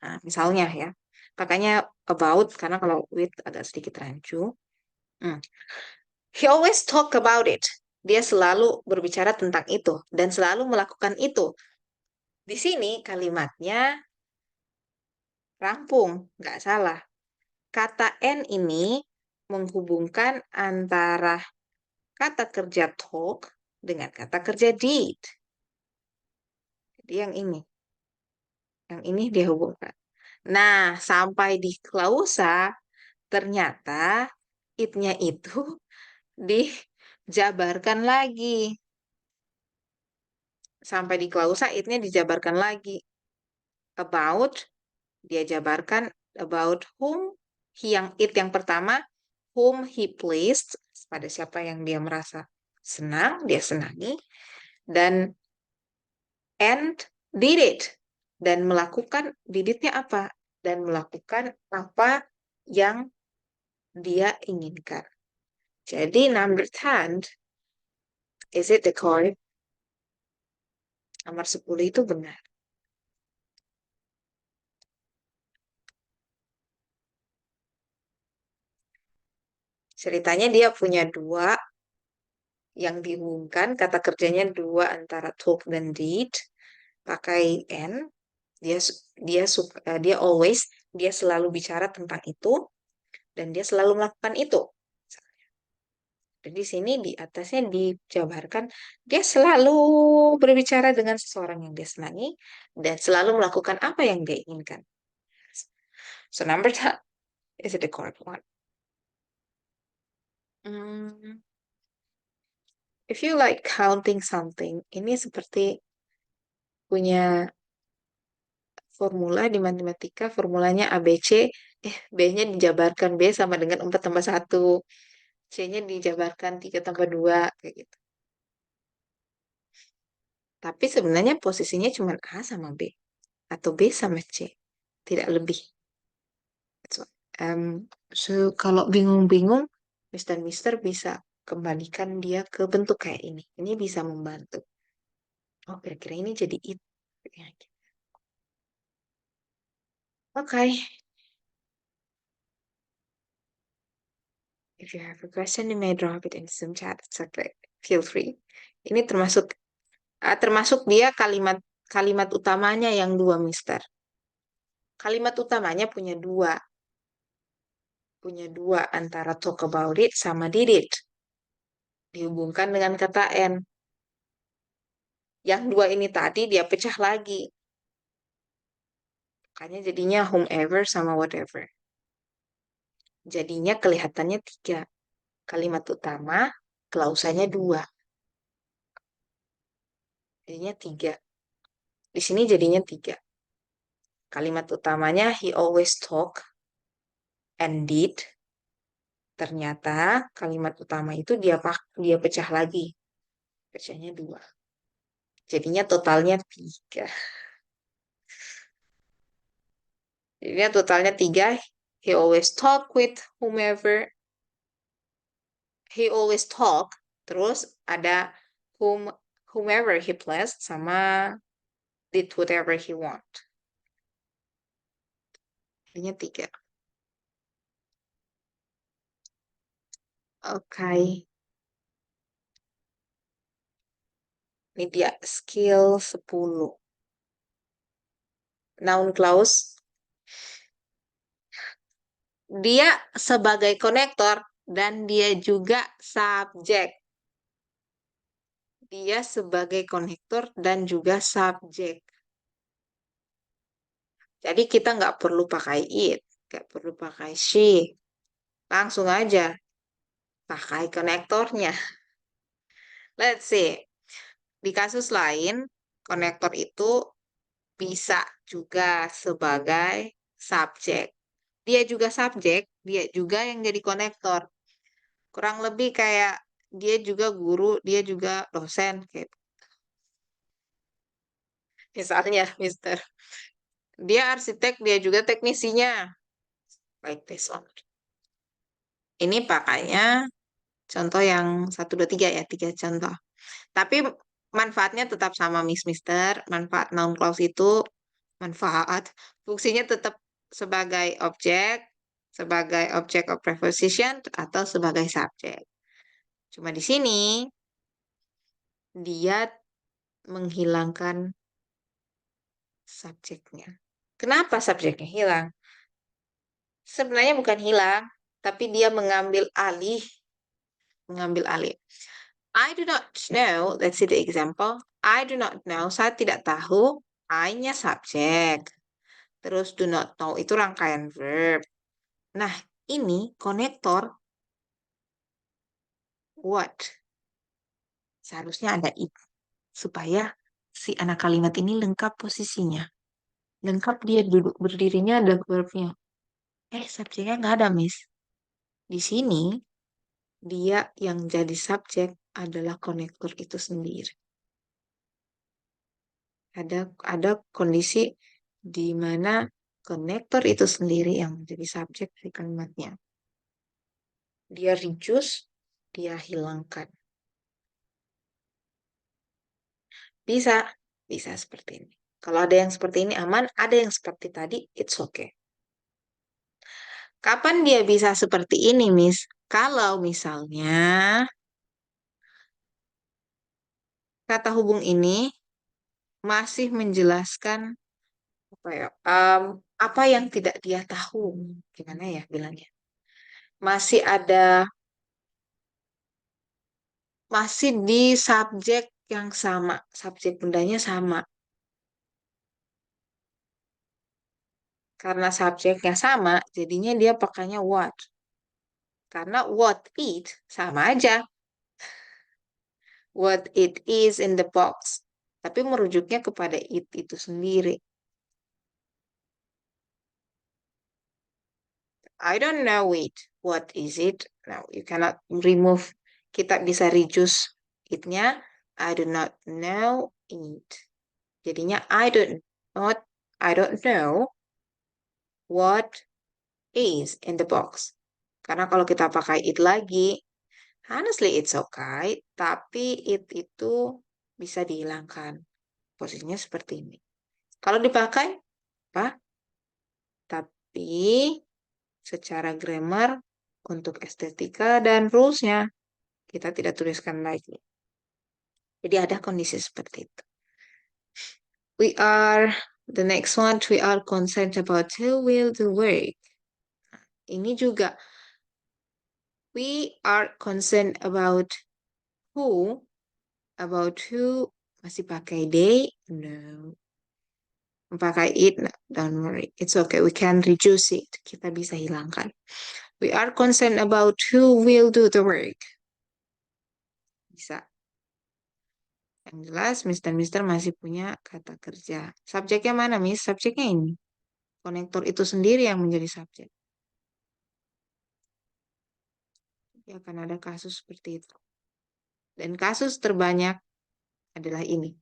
Speaker 1: Nah, misalnya ya, pakainya about karena kalau with agak sedikit rancu. Hmm. He always talk about it. Dia selalu berbicara tentang itu dan selalu melakukan itu. Di sini kalimatnya rampung, nggak salah. Kata N ini menghubungkan antara kata kerja talk dengan kata kerja did. Jadi yang ini dia hubungkan. Nah, sampai di klausa, ternyata it-nya itu dijabarkan lagi. Sampai di klausa it-nya dijabarkan lagi. About, dia jabarkan about whom, yang pertama, whom he pleased, pada siapa yang dia merasa senang, dia senangi, dan and did it, dan melakukan, did it-nya apa? Dan melakukan apa yang dia inginkan. Jadi number 10, is it the correct? Nomor 10 itu benar. Ceritanya dia punya dua yang dihubungkan, kata kerjanya dua antara talk dan did, pakai N, dia dia always, dia selalu bicara tentang itu dan dia selalu melakukan itu. Dan di sini di atasnya dijabarkan dia selalu berbicara dengan seseorang yang dia senangi dan selalu melakukan apa yang dia inginkan. So number 10, is it the correct one? Hmm, if you like counting something, ini seperti punya formula di matematika, formulanya ABC, B-nya dijabarkan B sama dengan 4 tambah 1, C-nya dijabarkan 3 tambah 2, kayak gitu. Tapi sebenarnya posisinya cuma A sama B, atau B sama C, tidak lebih. So, so kalau bingung-bingung, Mister bisa kembalikan dia ke bentuk kayak ini. Ini bisa membantu. Oh, kira-kira ini jadi it. Ya, gitu. Oke. If you have a question, you may drop it in Zoom chat. It's okay. Feel free. Ini termasuk dia kalimat kalimat utamanya yang dua, Mister. Kalimat utamanya punya dua antara talk about it sama did it. Dihubungkan dengan kata N. Yang dua ini tadi dia pecah lagi. Makanya jadinya whomever sama whatever. Jadinya kelihatannya tiga. Kalimat utama, klausanya dua. Jadinya tiga. Di sini jadinya tiga. Kalimat utamanya he always talk and did. Ternyata kalimat utama itu dia pecah lagi. Pecahnya dua. Jadinya totalnya tiga. Jadinya totalnya tiga. He always talk with whomever. He always talk. Terus ada whomever he pleased sama did whatever he want. Jadinya tiga. Oke. Ini dia skill 10. Noun clause. Dia sebagai konektor dan dia juga subjek. Dia sebagai konektor dan juga subjek. Jadi kita nggak perlu pakai it, nggak perlu pakai she. Langsung aja. pakai konektornya. Let's see. Di kasus lain, konektor itu bisa juga sebagai subjek. Dia juga subjek, dia juga yang jadi konektor. Kurang lebih kayak dia juga guru, dia juga dosen. Kayak misalnya, Mister. Dia arsitek, dia juga teknisinya. Like this one. Ini pakainya contoh yang satu, dua, tiga ya, tiga contoh. Tapi manfaatnya tetap sama, Mister. Manfaat noun clause itu manfaat. Fungsinya tetap sebagai objek of preposition, atau sebagai subjek. Cuma di sini dia menghilangkan subjeknya. Kenapa subjeknya hilang? Sebenarnya bukan hilang, tapi dia mengambil alih. Mengambil alih. I do not know, let's see the example. I do not know, saya tidak tahu. I-nya subjek. Terus do not know itu rangkaian verb. Nah, ini konektor what. Seharusnya ada it. Supaya si anak kalimat ini lengkap posisinya. Lengkap dia duduk berdirinya ada verbnya. Subjeknya nggak ada, Miss. Di sini, dia yang jadi subjek adalah konektor itu sendiri. Ada kondisi di mana konektor itu sendiri yang menjadi subjek dari kalimatnya. Dia reduce, dia hilangkan. Bisa, bisa seperti ini. Kalau ada yang seperti ini aman, ada yang seperti tadi, it's okay. Kapan dia bisa seperti ini, Miss? Kalau misalnya kata hubung ini masih menjelaskan apa yang tidak dia tahu. Gimana ya bilangnya? Masih masih di subjek yang sama, subjek bundanya sama. Karena subjeknya sama, jadinya dia pakainya what. Karena what it sama aja. What it is in the box. Tapi merujuknya kepada it itu sendiri. I don't know it. What is it? Now, you cannot remove. Kita bisa reduce it-nya. I do not know it. Jadinya I don't know what is in the box. Karena kalau kita pakai it lagi, honestly it's okay, tapi it itu bisa dihilangkan. Posisinya seperti ini. Kalau dipakai, apa? Tapi secara grammar untuk estetika dan rules-nya kita tidak tuliskan lagi. Jadi ada kondisi seperti itu. The next one, we are concerned about who will do work. Ini juga, we are concerned about who, masih pakai they? No. Pakai it, no, don't worry. It's okay, we can reduce it. Kita bisa hilangkan. We are concerned about who will do the work. Bisa. Yang jelas, Mister masih punya kata kerja. Subjeknya mana, Miss? Subjeknya ini. Konektor itu sendiri yang menjadi subjek. Ya, akan ada kasus seperti itu. Dan kasus terbanyak adalah ini.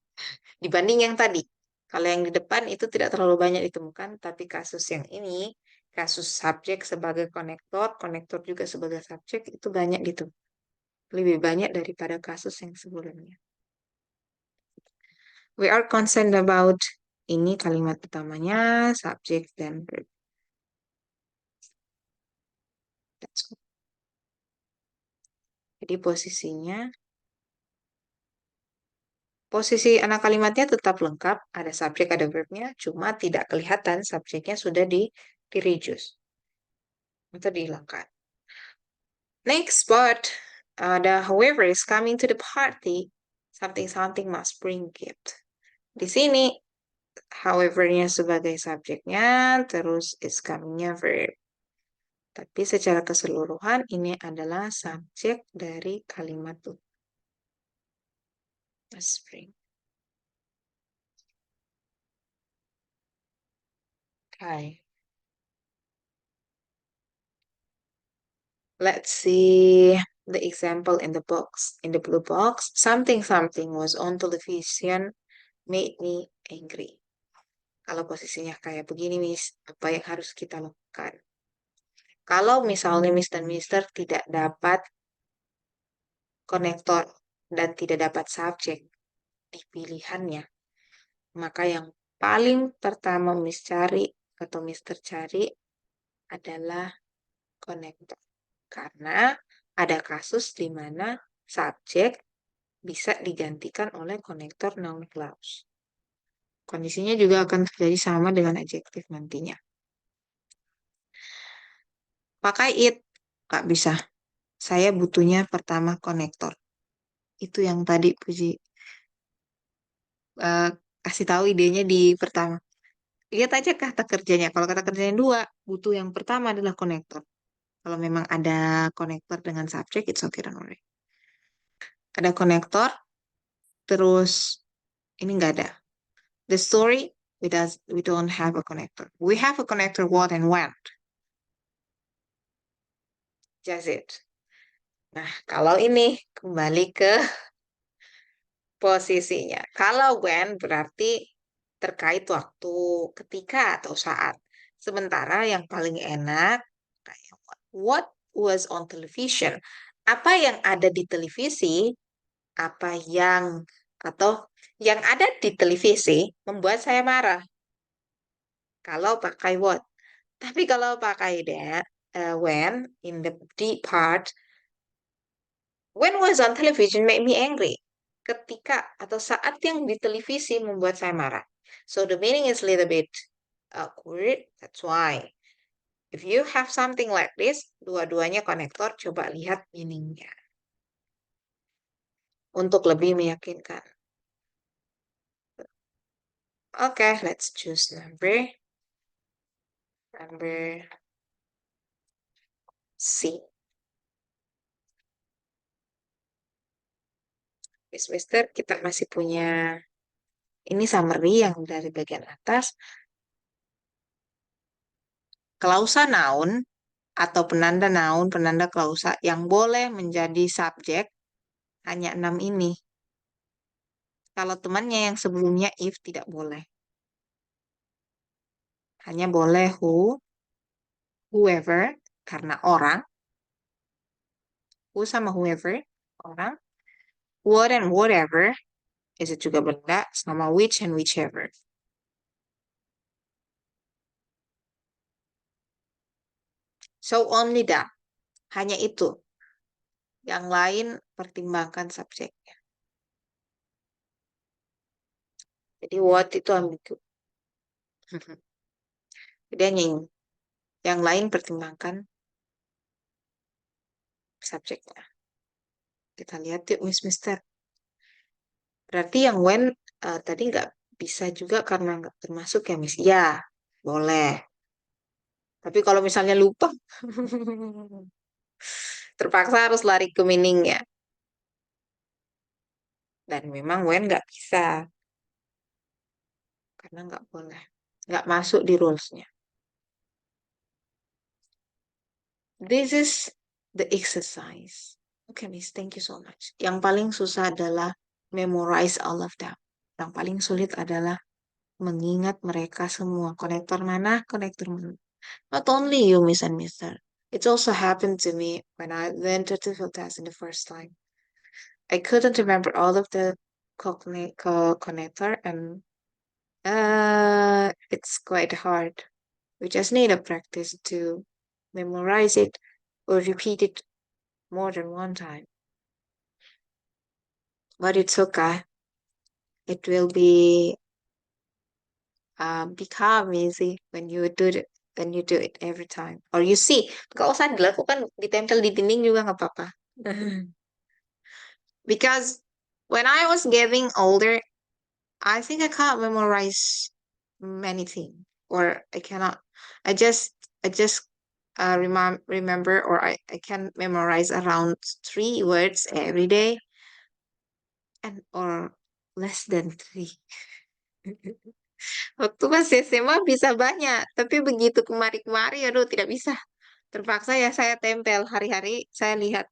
Speaker 1: Dibanding yang tadi. Kalau yang di depan itu tidak terlalu banyak ditemukan, tapi kasus yang ini, kasus subjek sebagai konektor, konektor juga sebagai subjek, itu banyak ditemukan. Lebih banyak daripada kasus yang sebelumnya. We are concerned about, ini kalimat utamanya, subjek dan verb. Jadi posisi anak kalimatnya tetap lengkap, ada subjek, ada verbnya, cuma tidak kelihatan subjeknya sudah di reduce atau dihilangkan. Next part, the whoever is coming to the party, something must bring gift. Di sini, however-nya sebagai subjeknya, terus is coming-nya verb. Tapi secara keseluruhan ini adalah subjek dari kalimat tuh. A spring. Okay. Let's see the example in the box. In the blue box, something was on television made me angry. Kalau posisinya kayak begini, Miss, apa yang harus kita lakukan? Kalau misalnya Miss dan Mister tidak dapat konektor dan tidak dapat subjek di pilihannya, maka yang paling pertama Miss cari atau Mister cari adalah konektor. Karena ada kasus di mana subjek bisa digantikan oleh konektor noun clause. Kondisinya juga akan terjadi sama dengan adjektif nantinya. Pakai it, nggak bisa. Saya butuhnya pertama konektor. Itu yang tadi Puji eh, kasih tahu idenya di pertama. Lihat aja kata kerjanya. Kalau kata kerjanya dua, butuh yang pertama adalah konektor. Kalau memang ada konektor dengan subjek, it's okay, don't worry. Ada konektor, terus ini nggak ada. The story, we don't have a connector. We have a connector what and when. Just it. Nah, kalau ini kembali ke posisinya. Kalau when berarti terkait waktu, ketika atau saat. Sementara yang paling enak kayak what was on television. Apa yang ada di televisi, apa yang atau yang ada di televisi membuat saya marah. Kalau pakai what. Tapi kalau pakai that, when in the D part, when was on television made me angry. Ketika atau saat yang di televisi membuat saya marah. So the meaning is a little bit awkward. That's why. If you have something like this, dua-duanya konektor, coba lihat meaningnya. Untuk lebih meyakinkan. Okay, let's choose number C. Mister, kita masih punya ini summary yang dari bagian atas. Klausa noun atau penanda noun, penanda klausa yang boleh menjadi subjek hanya 6 ini. Kalau temannya yang sebelumnya if tidak boleh. Hanya boleh who, whoever, karena orang. Who sama whoever, orang. What and whatever, itu juga benda, sama which and whichever. So only that. Hanya itu. Yang lain pertimbangkan subjeknya. Jadi what itu ambigu. Jadi hanya ini. Yang lain pertimbangkan subjeknya. Kita lihat yuk Mister. Berarti yang when tadi nggak bisa juga karena nggak termasuk ya Miss. Ya, boleh. Tapi kalau misalnya lupa, terpaksa harus lari ke meaningnya. Dan memang when nggak bisa. Karena nggak boleh. Nggak masuk di rules-nya. This is the exercise. Okay, Miss, thank you so much. Yang paling susah adalah memorize all of them. Yang paling sulit adalah mengingat mereka semua. Konektor mana, konektor mana. Not only you, Miss and Mister. It also happened to me when I learned TOEFL test in the first time. I couldn't remember all of the connector and it's quite hard. We just need a practice to memorize it or repeat it more than one time. But it's okay. It will become easy when you do it every time. Or you see, gak usah dilakukan ditempel di dinding juga nggak apa-apa. Because when I was getting older, I think I can't memorize many things, or I cannot. I just remember, or I can memorize around 3 words every day, and or less than three. Waktu masih SMA bisa banyak, tapi begitu kemari-kemari, aduh tidak bisa. Terpaksa ya saya tempel hari-hari, saya lihat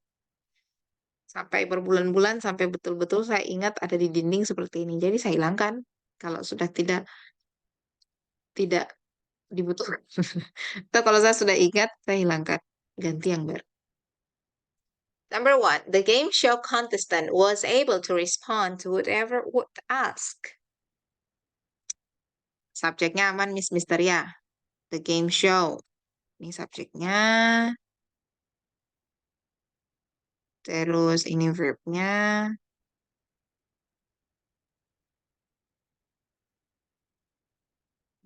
Speaker 1: sampai berbulan-bulan, sampai betul-betul saya ingat ada di dinding seperti ini. Jadi saya hilangkan kalau sudah tidak tidak dibutuhkan. Atau kalau saya sudah ingat, saya hilangkan. Ganti yang baru. Number one, the game show contestant was able to respond to whatever would ask. Subjeknya aman, Miss Misteria. The game show. Ini subjeknya. Terus ini verbnya.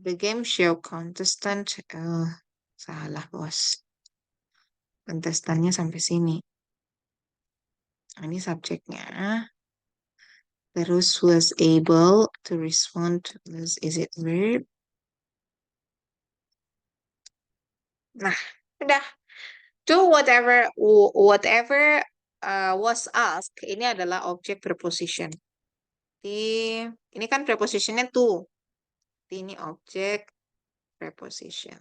Speaker 1: The game show contestant. Salah, bos. Kontestannya sampai sini. Ini subjeknya. Terus was able to respond. Is it verb? Nah, udah. Do whatever was asked. Ini adalah objek preposition. Ini kan prepositionnya to. Ini objek preposition.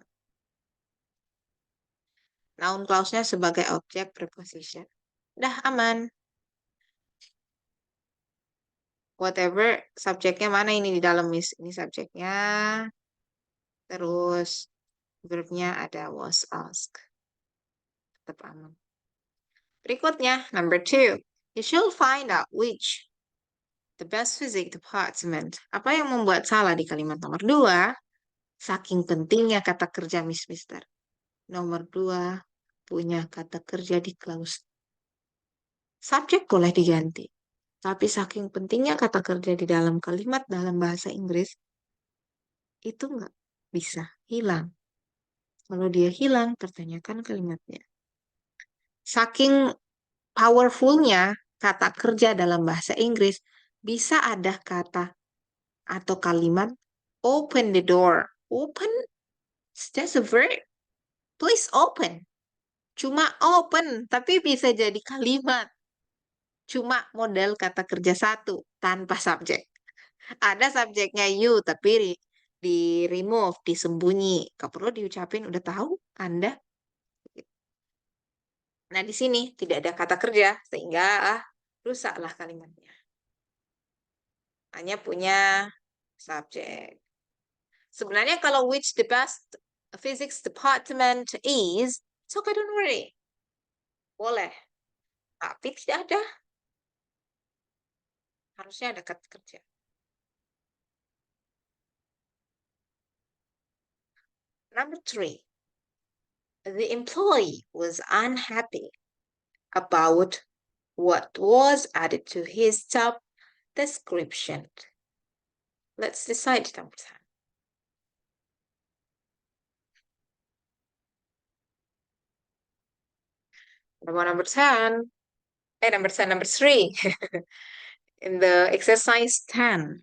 Speaker 1: Noun clause-nya sebagai objek preposition. Udah aman. Whatever, subjeknya mana ini di dalam, Miss? Ini subjeknya. Terus verbnya ada was asked. Tetap aman. Berikutnya, number 2. You should find out which the best physics department. Apa yang membuat salah di kalimat nomor 2? Saking pentingnya kata kerja Miss Mister. Nomor 2 punya kata kerja di clause. Subjek boleh diganti. Tapi saking pentingnya kata kerja di dalam kalimat dalam bahasa Inggris, itu nggak bisa hilang. Kalau dia hilang, pertanyakan kalimatnya. Saking powerfulnya kata kerja dalam bahasa Inggris, bisa ada kata atau kalimat open the door. Open, it's just a verb. Please open. Cuma open, tapi bisa jadi kalimat. Cuma model kata kerja satu, tanpa subjek. Ada subjeknya you, tapi di remove, disembunyi. Gak perlu diucapin, udah tahu Anda. Nah, di sini tidak ada kata kerja, sehingga rusaklah kalimatnya. Hanya punya subjek. Sebenarnya kalau which the best physics department is, so okay, don't worry. Boleh. Tapi tidak ada. Harusnya ada kata kerja. Number 3. The employee was unhappy about what was added to his job description. Let's decide number 10. Number 10. Number 10, number 3. In the exercise 10.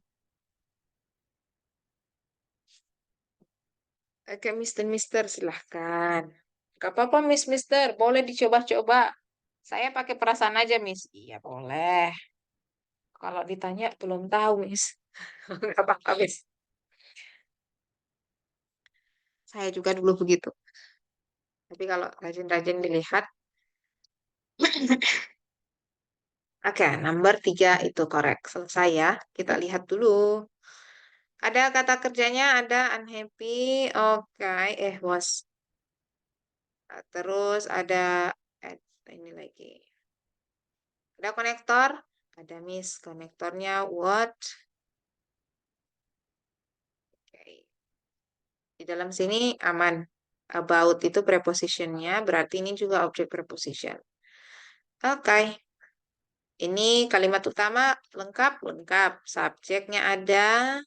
Speaker 1: Oke, Mister, silahkan. Gak apa-apa, Mister. Boleh dicoba-coba. Saya pakai perasaan aja, Miss. Iya, boleh. Kalau ditanya, belum tahu, Miss. Gak apa-apa, Miss. Saya juga dulu begitu. Tapi kalau rajin-rajin dilihat. Oke, nomor 3 itu korek. Selesai ya. Kita lihat dulu. Ada kata kerjanya, ada unhappy. Oke, was. Terus ada ini lagi. Ada konektor, ada miss. Konektornya what? Oke. Di dalam sini aman. About itu prepositionnya, berarti ini juga objek preposition. Oke. Ini kalimat utama lengkap, lengkap. Subjeknya ada.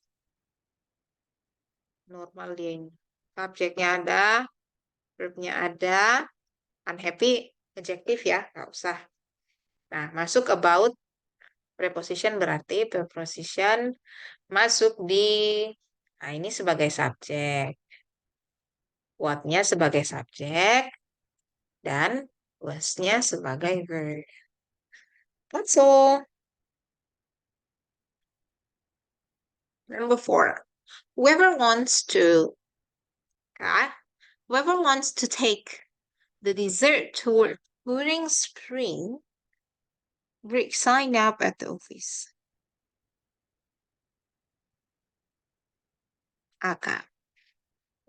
Speaker 1: Normal dia ini. Subjeknya ada, verbnya ada, unhappy, adjektif ya, nggak usah. Nah, masuk about preposition berarti preposition masuk di, nah ini sebagai subjek. What-nya sebagai subjek, dan was-nya sebagai verb. That's all. Number 4. Whoever wants to, ah, whoever wants to take the dessert tour during spring break sign up at the office. Aka,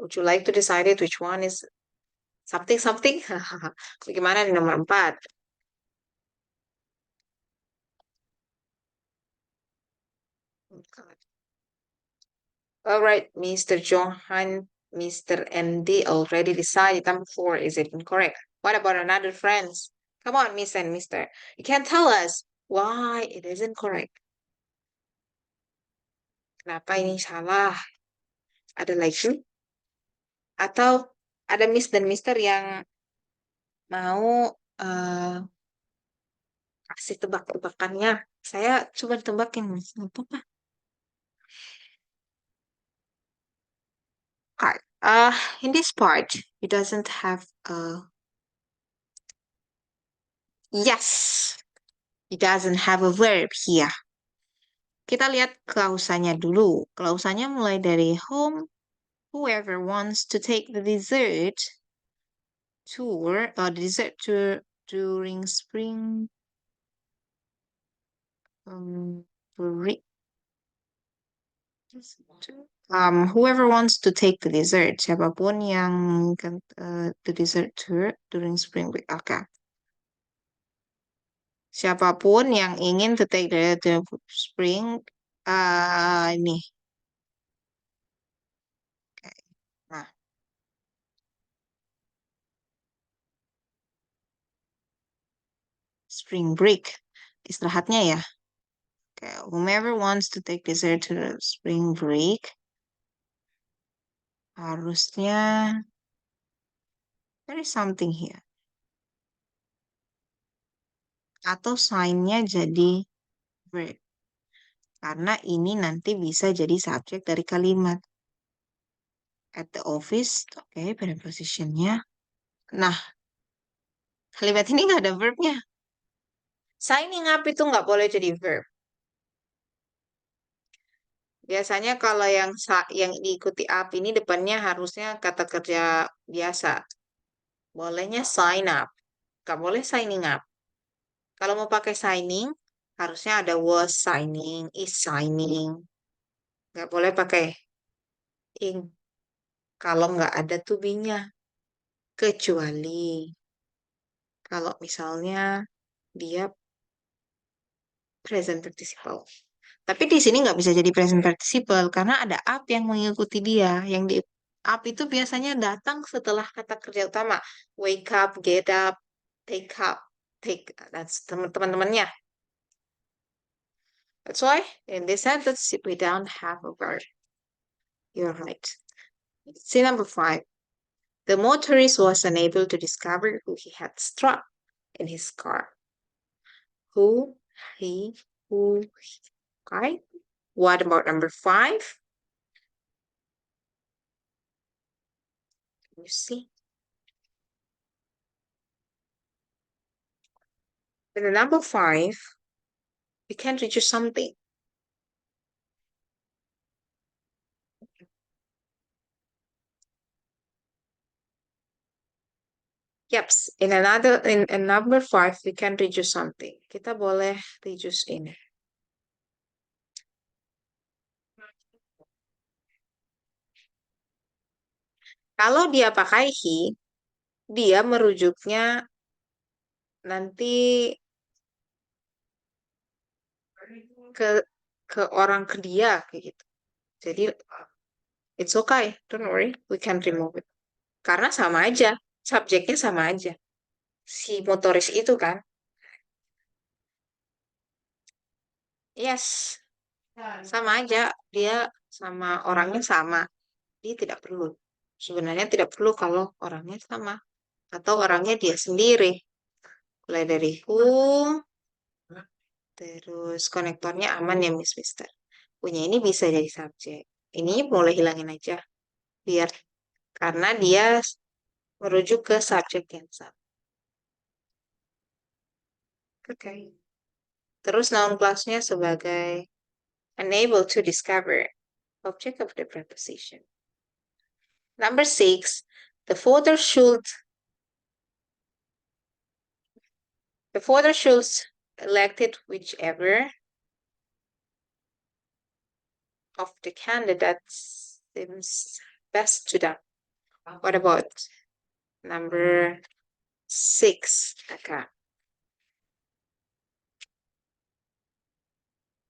Speaker 1: would you like to decide it which one is something something? Bagaimana di nomor 4? All right, Mr. Johan, Mr. ND already decided number 4. Is it incorrect? What about another friends? Come on, Miss and Mr. You can tell us why it isn't correct. Kenapa ini salah? Ada lagi? Atau ada Miss dan Mister yang mau kasih tebak-tebakannya? Saya coba tebakin, Miss. Nggak apa-apa. Alright. In this part, it doesn't have a yes. It doesn't have a verb here. Kita lihat klausannya dulu. Klausannya mulai dari home. Whoever wants to take the dessert tour, the dessert tour during spring break. Whoever wants to take the dessert, siapapun yang the dessert tour during spring break. Oke. Siapapun yang ingin to take the spring ini. Oke. Nah, spring break. Istirahatnya ya. Okay. Whomever wants to take dessert to the spring break harusnya there is something here. Atau sign-nya jadi verb. Karena ini nanti bisa jadi subjek dari kalimat. At the office, oke, pada positionnya. Nah, kalimat ini nggak ada verbnya. Signing up itu nggak boleh jadi verb. Biasanya kalau yang diikuti up ini depannya harusnya kata kerja biasa. Bolehnya sign up. Nggak boleh signing up. Kalau mau pakai signing, harusnya ada was signing, is signing. Nggak boleh pakai ing. Kalau nggak ada to be-nya. Kecuali kalau misalnya dia present participle. Tapi di sini nggak bisa jadi present participle karena ada up yang mengikuti dia. Yang di up itu biasanya datang setelah kata kerja utama. Wake up, get up, take up, take. That's teman-temannya. That's why in this sentence we don't have a verb. You're right. See number 5. The motorist was unable to discover who he had struck in his car. Who, he, who, okay. What about number 5? You see? In the number 5, we can reduce something. Yep, in number 5 we can reduce something. Kita boleh reduce ini. Kalau dia pakai he, dia merujuknya nanti ke orang ke dia kayak gitu. Jadi it's okay, don't worry, we can remove it. Karena sama aja, subjeknya sama aja. Si motoris itu kan. Yes, sama aja. Dia sama orangnya sama. Dia tidak perlu. Sebenarnya tidak perlu kalau orangnya sama. Atau orangnya dia sendiri. Mulai dari who, terus konektornya aman ya Miss Mister. Punya ini bisa jadi subjek. Ini boleh hilangin aja. Biar karena dia merujuk ke subjek yang sama. Oke. Terus noun clause-nya sebagai unable to discover, object of the preposition. Number 6, the voter should elected whichever of the candidates seems best to them. What about number 6? Okay.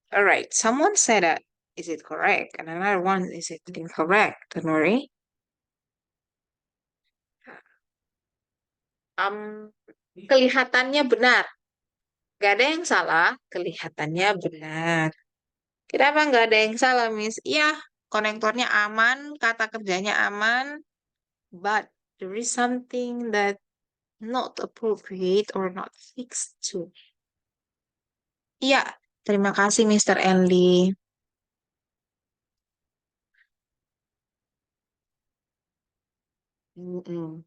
Speaker 1: All right. Someone said that. Is it correct? And another one, is it incorrect? Don't worry. Kelihatannya benar. Gak ada yang salah. Kelihatannya benar. Kenapa nggak ada yang salah, Miss? Iya, konektornya aman, kata kerjanya aman, but there is something that not appropriate or not fixed to. Iya, terima kasih Mr. Enli.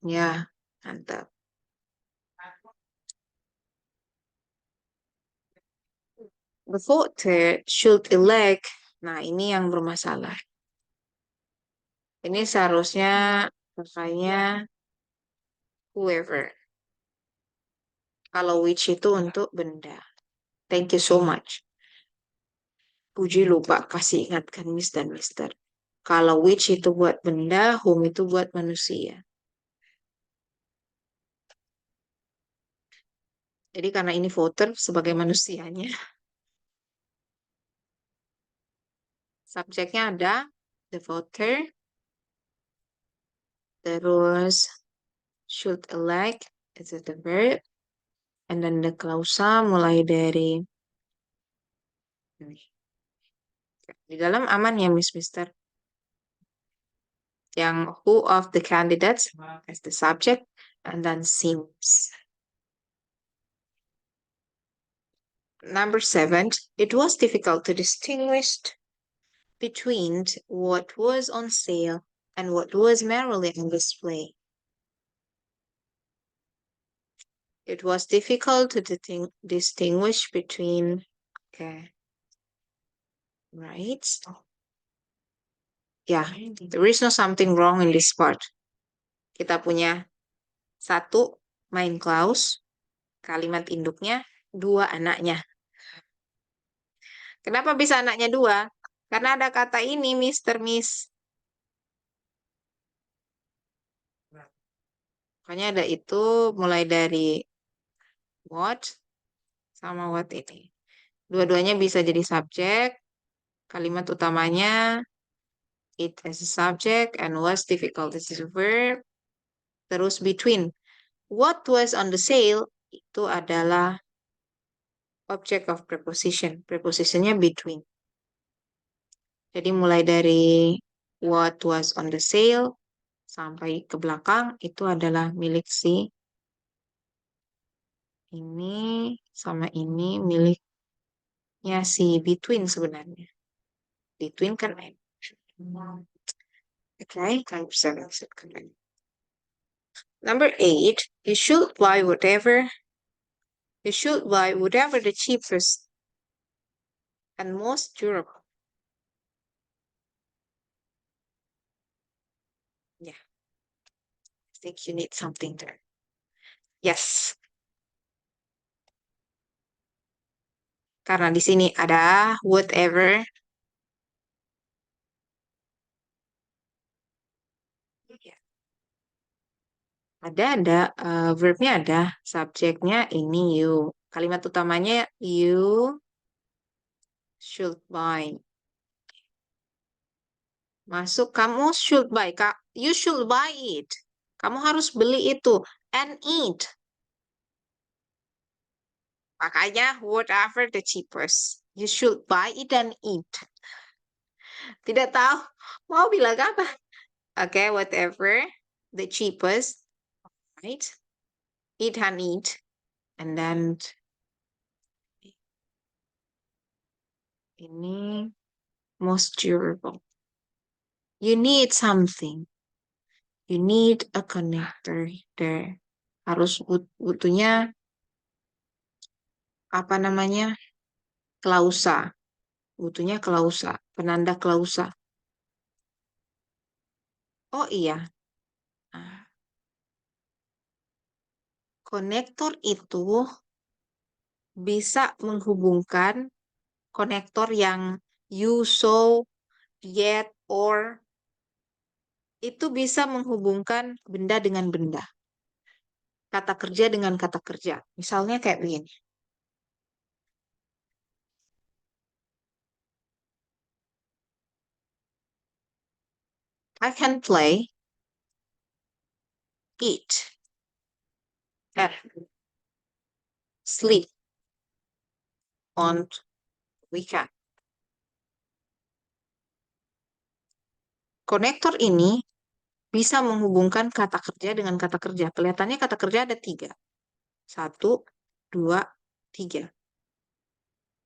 Speaker 1: Ya, mantap. The voter should elect. Nah, ini yang bermasalah. Ini seharusnya makanya whoever. Kalau which itu untuk benda. Thank you so much. Puji lupa kasih ingatkan Miss dan Mister. Kalau which itu buat benda, whom itu buat manusia. Jadi karena ini voter sebagai manusianya, subjeknya ada the voter, terus should elect, itu the verb, and then the klausa mulai dari ini. Di dalam aman ya Miss Mister. Yang who of the candidates as the subject, and then seems. Number 7, it was difficult to distinguish between what was on sale and what was merely on display. It was difficult to distinguish between, okay, right? Yeah, there is no something wrong in this part. Kita punya satu main clause, kalimat induknya, dua anaknya. Kenapa bisa anaknya dua? Karena ada kata ini, Mr. Miss. Makanya ada itu mulai dari what sama what ini. Dua-duanya bisa jadi subjek. Kalimat utamanya it as a subject and was difficult as a verb. Terus between. What was on the sale itu adalah object of preposition. Prepositionnya between. Jadi mulai dari what was on the sale sampai ke belakang itu adalah milik si ini sama ini miliknya si between sebenarnya. Between kan okay, kan bisa correct. Number 8, you should buy whatever the cheapest and most durable. Yeah, I think you need something there. Yes. Karena di sini ada whatever. Ada verbnya ada, subjeknya ini you. Kalimat utamanya you should buy. Masuk kamu should buy, Kak. You should buy it. Kamu harus beli itu and eat. Makanya whatever the cheapest. You should buy it and eat. Tidak tahu mau bilang apa. Okay, whatever the cheapest, right? Eat and eat. And then ini most durable. You need something. You need a connector there. Harus butuhnya apa namanya, klausa. Butuhnya klausa, penanda klausa. Oh iya, nah, konektor itu bisa menghubungkan konektor yang you, so, yet, or itu bisa menghubungkan benda dengan benda, kata kerja dengan kata kerja. Misalnya kayak begini. I can play, eat, and sleep on weekend. Konektor ini bisa menghubungkan kata kerja dengan kata kerja. Kelihatannya kata kerja ada tiga. Satu, dua, tiga.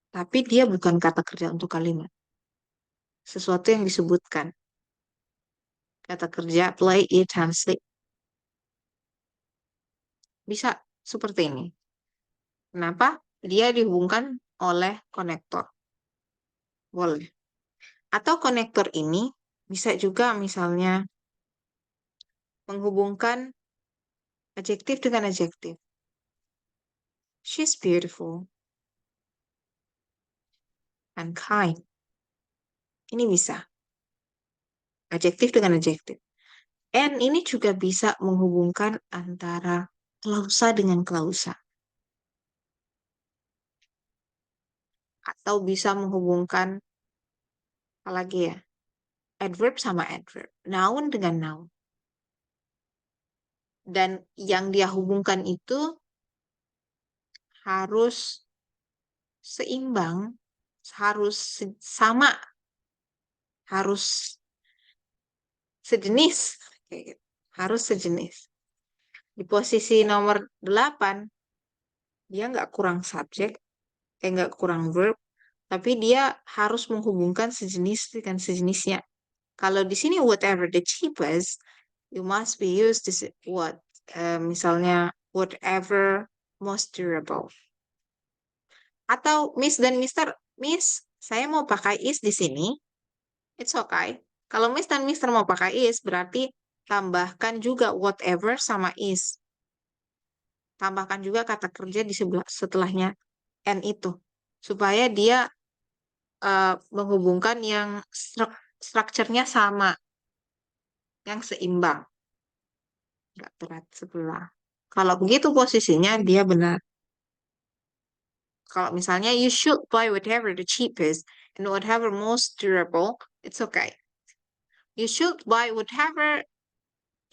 Speaker 1: Tapi dia bukan kata kerja untuk kalimat. Sesuatu yang disebutkan. Kata kerja play, eat, and sleep. Bisa seperti ini. Kenapa? Dia dihubungkan oleh konektor. Boleh. Atau konektor ini bisa juga misalnya menghubungkan adjektif dengan adjektif. She's beautiful and kind. Ini bisa. Adjektif dengan adjektif. And ini juga bisa menghubungkan antara klausa dengan klausa. Atau bisa menghubungkan, apalagi ya, adverb sama adverb. Noun dengan noun. Dan yang dia hubungkan itu harus seimbang, harus sama, harus sejenis. Kayak gitu. Harus sejenis. Di posisi nomor 8, dia nggak kurang subjek, nggak kurang verb, tapi dia harus menghubungkan sejenis dengan sejenisnya. Kalau di sini whatever the cheapest, you must be used this what misalnya whatever most durable. Atau Miss dan Mister, Miss, saya mau pakai is di sini. It's okay. Kalau Miss dan Mister mau pakai is, berarti tambahkan juga whatever sama is. Tambahkan juga kata kerja di sebelah setelahnya and itu. Supaya dia menghubungkan yang strukturnya sama, yang seimbang. Nggak berat sebelah. Kalau begitu posisinya dia benar. Kalau misalnya you should buy whatever the cheapest and whatever most durable, it's okay. You should buy whatever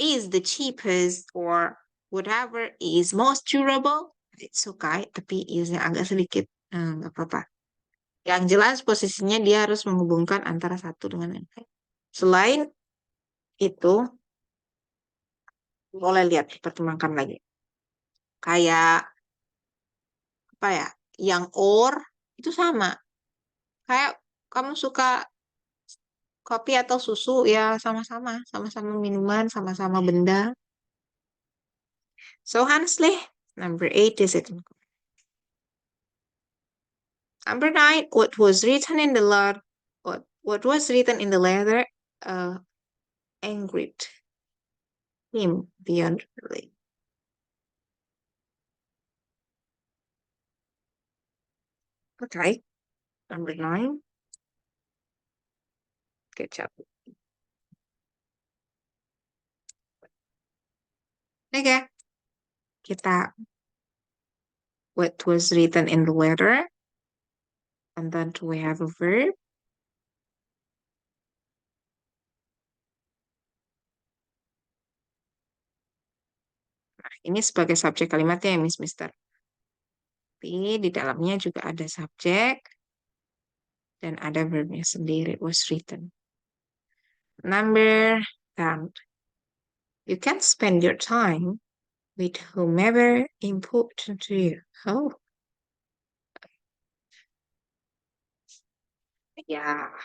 Speaker 1: is the cheapest or whatever is most durable, it's okay. Tapi isnya agak sedikit, nggak apa-apa. Yang jelas posisinya dia harus menghubungkan antara satu dengan yang lain. Selain itu, boleh lihat, pertimbangkan lagi. Kayak apa ya? Yang or itu sama. Kayak kamu suka kopi atau susu ya sama-sama, sama-sama minuman, sama-sama benda. So honestly, number 8 is it. Number 9, what was written in the letter? What was written in the letter? Angered him beyond belief. Okay, number 9. Good job. Okay, kita what was written in the letter, and then we have a verb. Nah, ini sebagai subjek kalimatnya ya, Miss Mister. Tapi di dalamnya juga ada subjek dan ada verbnya sendiri, was written. Number 10. You can spend your time with whomever important to you. Oh, yeah.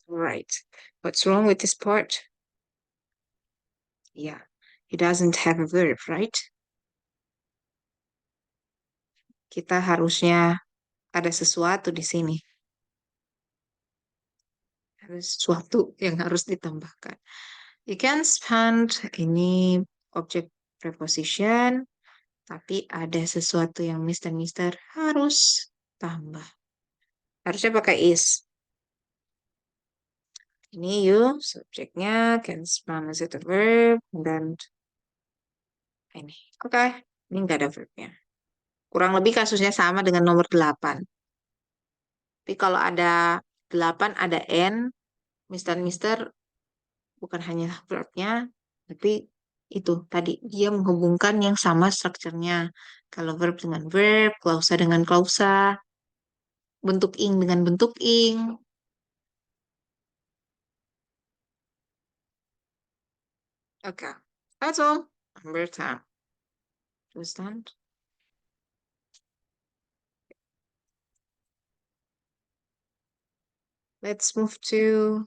Speaker 1: Right. What's wrong with this part? Yeah. It doesn't have a verb, right? Kita harusnya ada sesuatu di sini. Ada sesuatu yang harus ditambahkan. You can spend ini objek preposition, tapi ada sesuatu yang Mister Mister harus tambah. Harusnya pakai is. Ini you, subjeknya, can spend as a verb, dan ini. Oke, ini nggak ada verbnya. Kurang lebih kasusnya sama dengan nomor 8. Tapi kalau ada 8, ada N, Mister Mister bukan hanya verbnya, tapi itu tadi dia menghubungkan yang sama strukturnya. Kalau verb dengan verb, klausa dengan klausa, bentuk ing dengan bentuk ing. Oke, that's all. Number 10. Understand? Let's move to,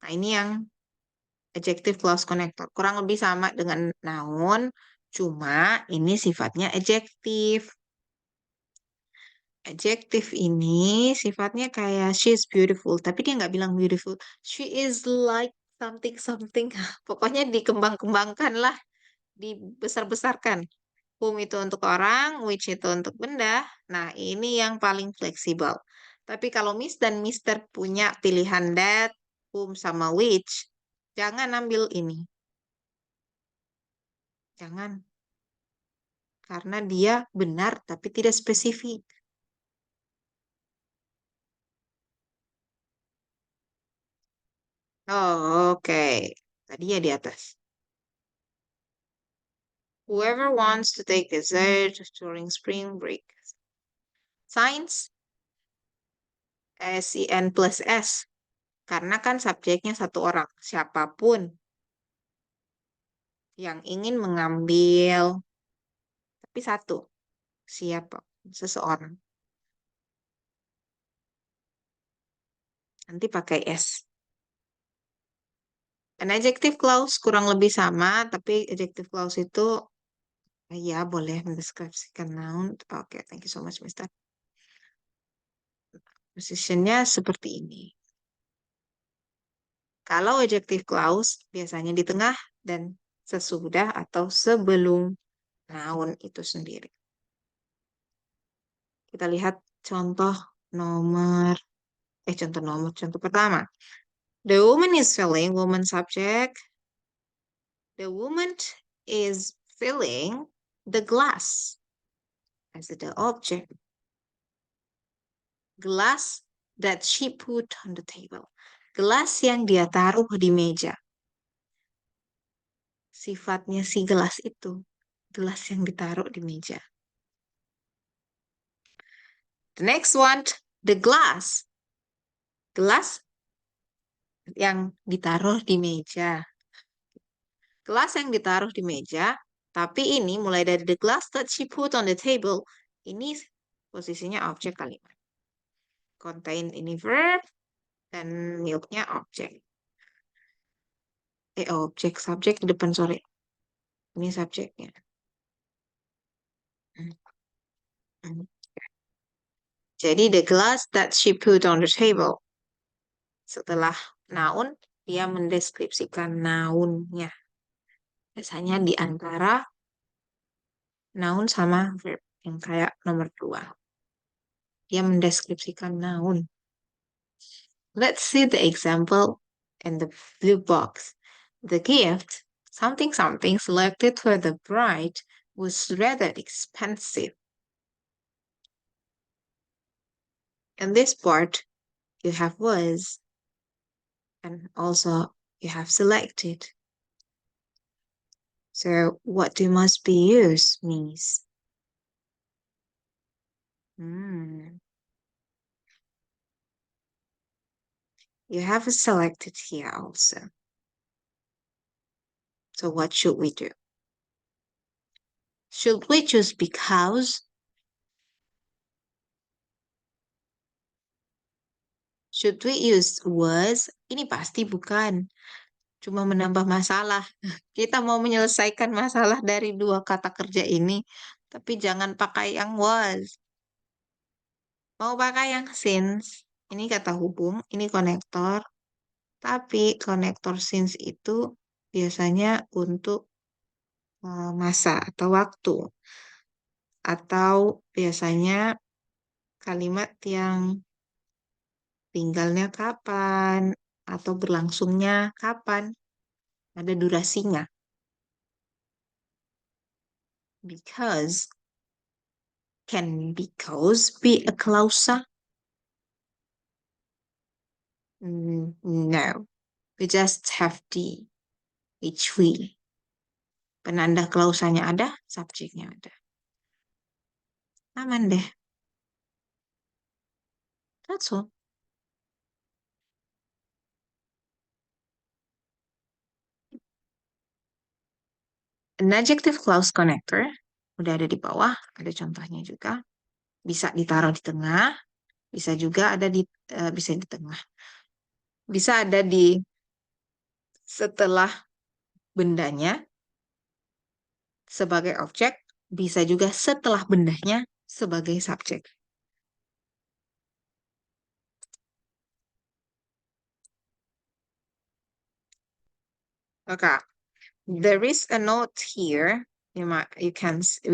Speaker 1: nah ini yang adjective clause connector. Kurang lebih sama dengan noun, cuma ini sifatnya adjective. Adjective ini sifatnya kayak she is beautiful, tapi dia nggak bilang beautiful. She is like something something. Pokoknya dikembang-kembangkan lah, dibesar-besarkan. Whom itu untuk orang, which itu untuk benda. Nah, ini yang paling fleksibel. Tapi kalau Miss dan Mister punya pilihan that, whom sama which, jangan ambil ini. Jangan. Karena dia benar tapi tidak spesifik. Oh, oke. Tadi ya di atas. Whoever wants to take dessert during spring break. Science, SIN plus S. Karena kan subjeknya satu orang. Siapapun yang ingin mengambil. Tapi satu. Siapa? Seseorang. Nanti pakai S. An adjective clause kurang lebih sama. Tapi adjective clause itu ya boleh mendeskripsikan noun. Oke, thank you so much, Mister. Positionnya seperti ini. Kalau adjective clause biasanya di tengah dan sesudah atau sebelum noun itu sendiri. Kita lihat contoh nomor, contoh pertama. The woman is filling, woman subject. The woman is filling the glass as the object. Glass that she put on the table. Gelas yang dia taruh di meja. Sifatnya si gelas itu. Gelas yang ditaruh di meja. The next one, the glass. Gelas yang ditaruh di meja. Gelas yang ditaruh di meja, tapi ini mulai dari the glass that she put on the table. Ini posisinya objek kalimat. Contain ini verb, dan milknya objek. Objek, subjek di depan, sorry. Ini subjeknya. Jadi the glass that she put on the table. Setelah noun, dia mendeskripsikan nounnya. Biasanya di antara noun sama verb yang kayak nomor 2. Dia mendeskripsikan noun. Let's see the example in the blue box. The gift, something something selected for the bride, was rather expensive. In this part, you have was, and also you have selected. So what do must be used means? You have selected here also. So what should we do? Should we choose because? Should we use was? Ini pasti bukan. cuma menambah masalah. Kita mau menyelesaikan masalah dari dua kata kerja ini, tapi jangan pakai yang was. Mau pakai yang since. Ini kata hubung, ini konektor. Tapi konektor since itu biasanya untuk masa atau waktu. Atau biasanya kalimat yang tinggalnya kapan atau berlangsungnya kapan. Ada durasinya. Because. Can because be a clausa? No. We just have the HV. Penanda klausanya ada, subjeknya ada. Aman deh. That's all. An adjective clause connector udah ada di bawah, ada contohnya juga. Bisa ditaruh di tengah, bisa juga ada bisa di tengah. Bisa ada di setelah bendanya sebagai objek, bisa juga setelah bendanya sebagai subjek. Okay. There is a note here. We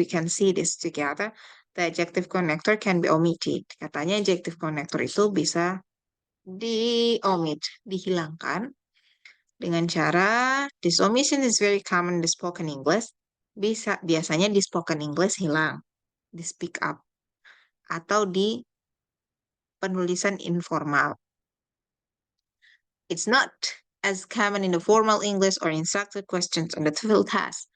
Speaker 1: can see this together. The adjective connector can be omitted. Katanya adjective connector itu bisa di-omit, dihilangkan dengan cara this omission is very common in the spoken English. Biasanya di spoken English hilang, di speak up atau di penulisan informal. It's not as common in the formal English or in structured questions on the TOEFL test.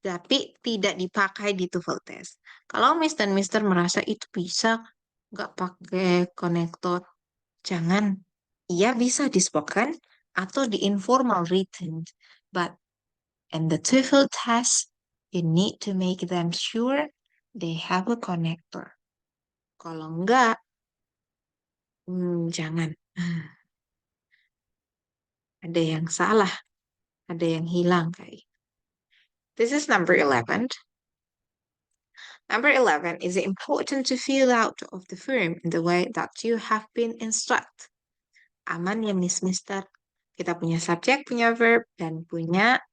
Speaker 1: Tapi tidak dipakai di TOEFL test. Kalau Miss dan Mister merasa itu bisa nggak pakai konektor, jangan. Iya bisa di spoken atau di informal written. But in the TOEFL test, you need to make them sure they have a connector. Kalau enggak, jangan. Ada yang salah, ada yang hilang kayak. This is number 11. Number 11 is important to fill out of the form in the way that you have been instructed. Aman ya Miss Mister. Kita punya subjek, punya verb, dan punya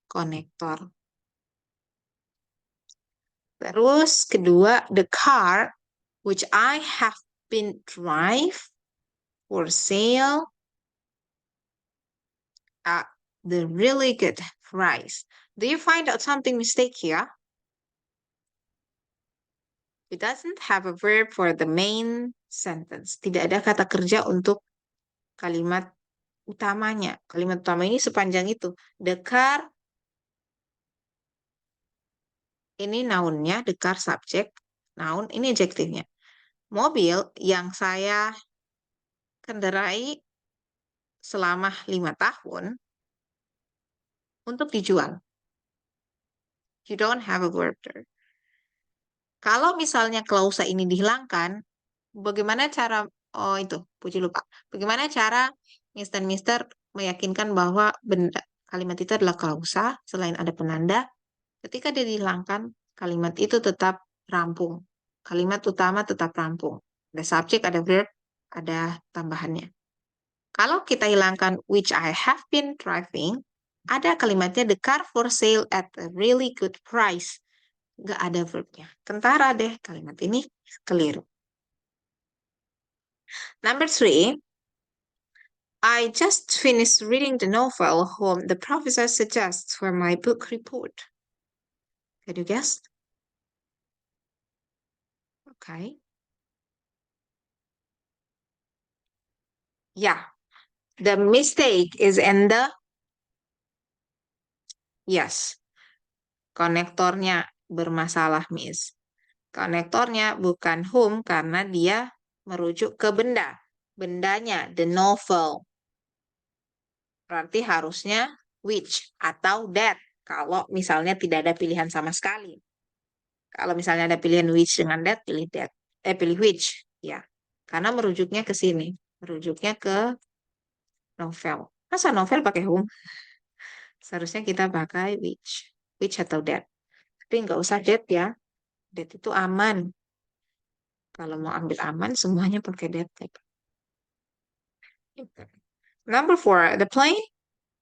Speaker 1: konektor. Terus kedua, the car which I have been drive for sale at the really good price. Do you find out something mistake here? It doesn't have a verb for the main sentence. Tidak ada kata kerja untuk kalimat utamanya. Kalimat utama ini sepanjang itu. The car, ini nounnya, the car subject, noun, ini adjektifnya. Mobil yang saya kendarai selama 5 tahun untuk dijual. You don't have a verb there. Kalau misalnya klausa ini dihilangkan, bagaimana cara, oh itu, puji lupa. Bagaimana cara Mister Mister meyakinkan bahwa benda, kalimat itu adalah klausa selain ada penanda. Ketika dia dihilangkan, kalimat itu tetap rampung. Kalimat utama tetap rampung. Ada subjek, ada verb, ada tambahannya. Kalau kita hilangkan which I have been driving, ada kalimatnya the car for sale at a really good price. Nggak ada verbnya. Kentara deh kalimat ini keliru. Number 3, I just finished reading the novel whom the professor suggests for my book report. Can you guess? Okay. Yeah, the mistake is in the, yes, konektornya bermasalah, Miss. Konektornya bukan whom karena dia merujuk ke benda. Bendanya, the novel. Berarti harusnya which atau that. Kalau misalnya tidak ada pilihan sama sekali. Kalau misalnya ada pilihan which dengan that, pilih that. Pilih which. Ya. Karena merujuknya ke sini. Merujuknya ke novel. Masa novel pakai whom? Seharusnya kita pakai which. Which atau that. Tapi nggak usah that ya. That itu aman. Kalau mau ambil aman, semuanya pakai that. Number four, the plane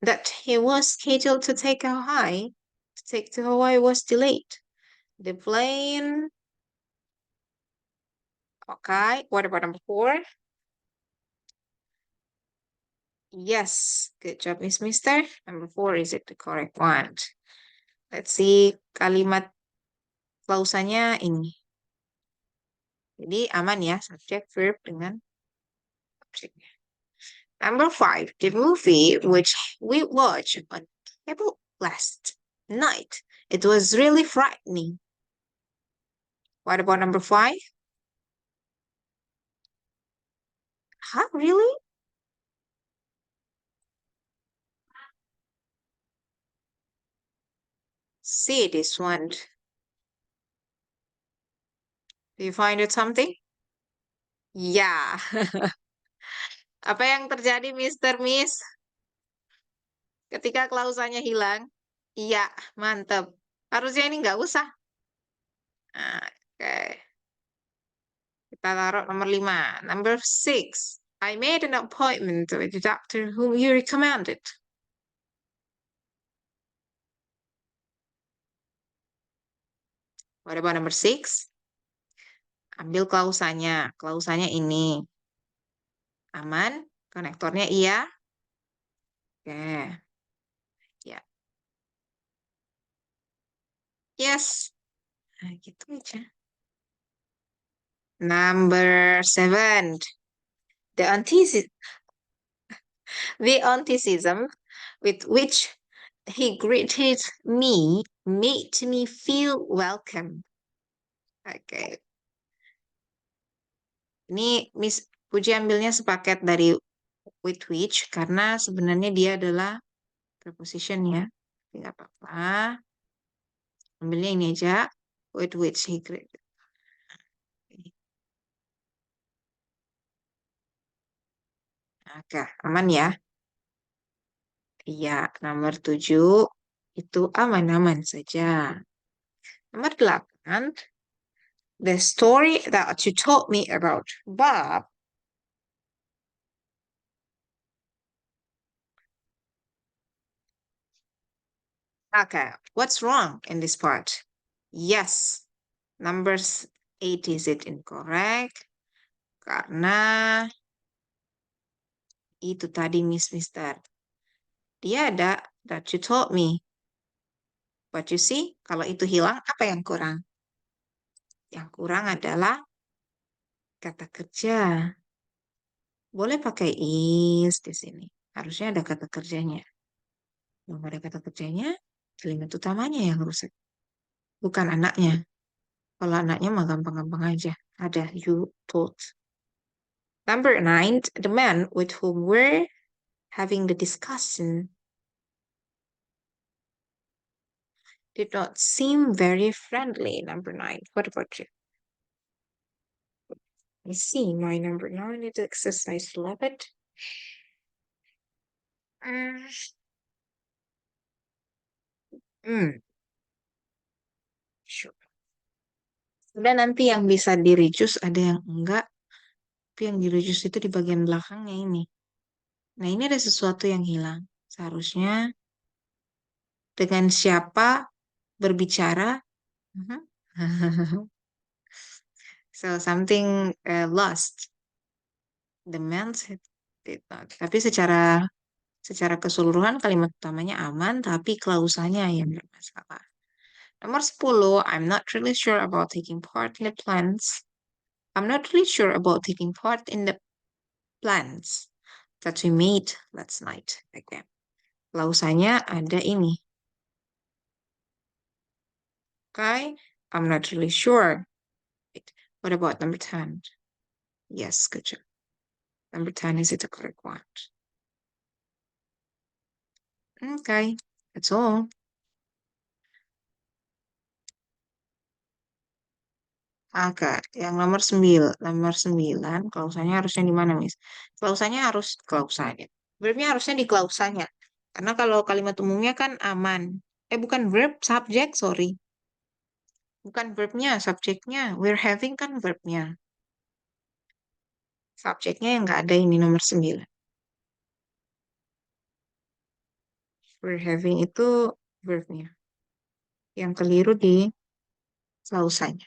Speaker 1: that he was scheduled to take to Hawaii was delayed. The plane, okay. What about number four? Yes, good job, Miss Mister. Number four is it the correct one? Let's see kalimat klausanya ini. Jadi aman ya, subject verb dengan objeknya. Number five, the movie which we watched on cable last night. It was really frightening. What about number five? Huh, really? See this one. Do you find it something? Ya. Apa yang terjadi, Mister Miss? Ketika klausanya hilang? Iya, mantep. Harusnya ini nggak usah. Nah, oke. Kita taruh nomor 5. Number 6. I made an appointment with the doctor whom you recommended. What about number 6? Ambil klausanya. Klausanya ini. Aman? Konektornya iya? Oke. Ya. Yes. Nah, gitu aja. Number 7. The antithesis, the antithesis with which he greeted me made me feel welcome. Oke. Ini Miss Puji ambilnya sepaket dari with which karena sebenarnya dia adalah preposition ya. Tapi nggak apa-apa. Ambilnya ini aja. With which he greeted. Oke, aman ya. Iya, nomor 7 itu aman-aman saja. Nomor 8, the story that you told me about Bob. Okay, what's wrong in this part? Yes, number 8 is it incorrect? Karena itu tadi Mister. Dia ada that you told me. But you see, kalau itu hilang, apa yang kurang? Yang kurang adalah kata kerja. Boleh pakai is di sini. Harusnya ada kata kerjanya. Belum ada kata kerjanya, kalimat utamanya yang rusak. Bukan anaknya. Kalau anaknya mah gampang-gampang aja. Ada you told. Number 9, the man with whom we're having the discussion did not seem very friendly. Number 9. What about you? I see my number 9 is exercise 11. Hmm. Sure. Udah nanti yang bisa di-reduce ada yang enggak. Tapi yang di-reduce itu di bagian belakangnya ini. Nah, ini ada sesuatu yang hilang. Seharusnya dengan siapa berbicara. Mhm. So something lost. The man said did not. Tapi secara keseluruhan kalimat utamanya aman, tapi klausanya yang bermasalah. Nomor 10, I'm not really sure about taking part in the plans. I'm not really sure about taking part in the plans that we made last night. Okay. Klausanya ada ini. Okay. I'm not really sure. What about number 10? Yes, good job. Number 10 is it the correct one? Okay, that's all. Oke, yang nomor 9 klausanya harusnya di mana, Miss? Klausanya harus klausanya. Verbnya harusnya di klausanya. Karena kalau kalimat umumnya kan aman. Bukan verb, subjek, sorry. Bukan verbnya, subjeknya. We're having kan verbnya. Subjeknya yang nggak ada ini nomor 9. We're having itu verbnya. Yang keliru di klausanya.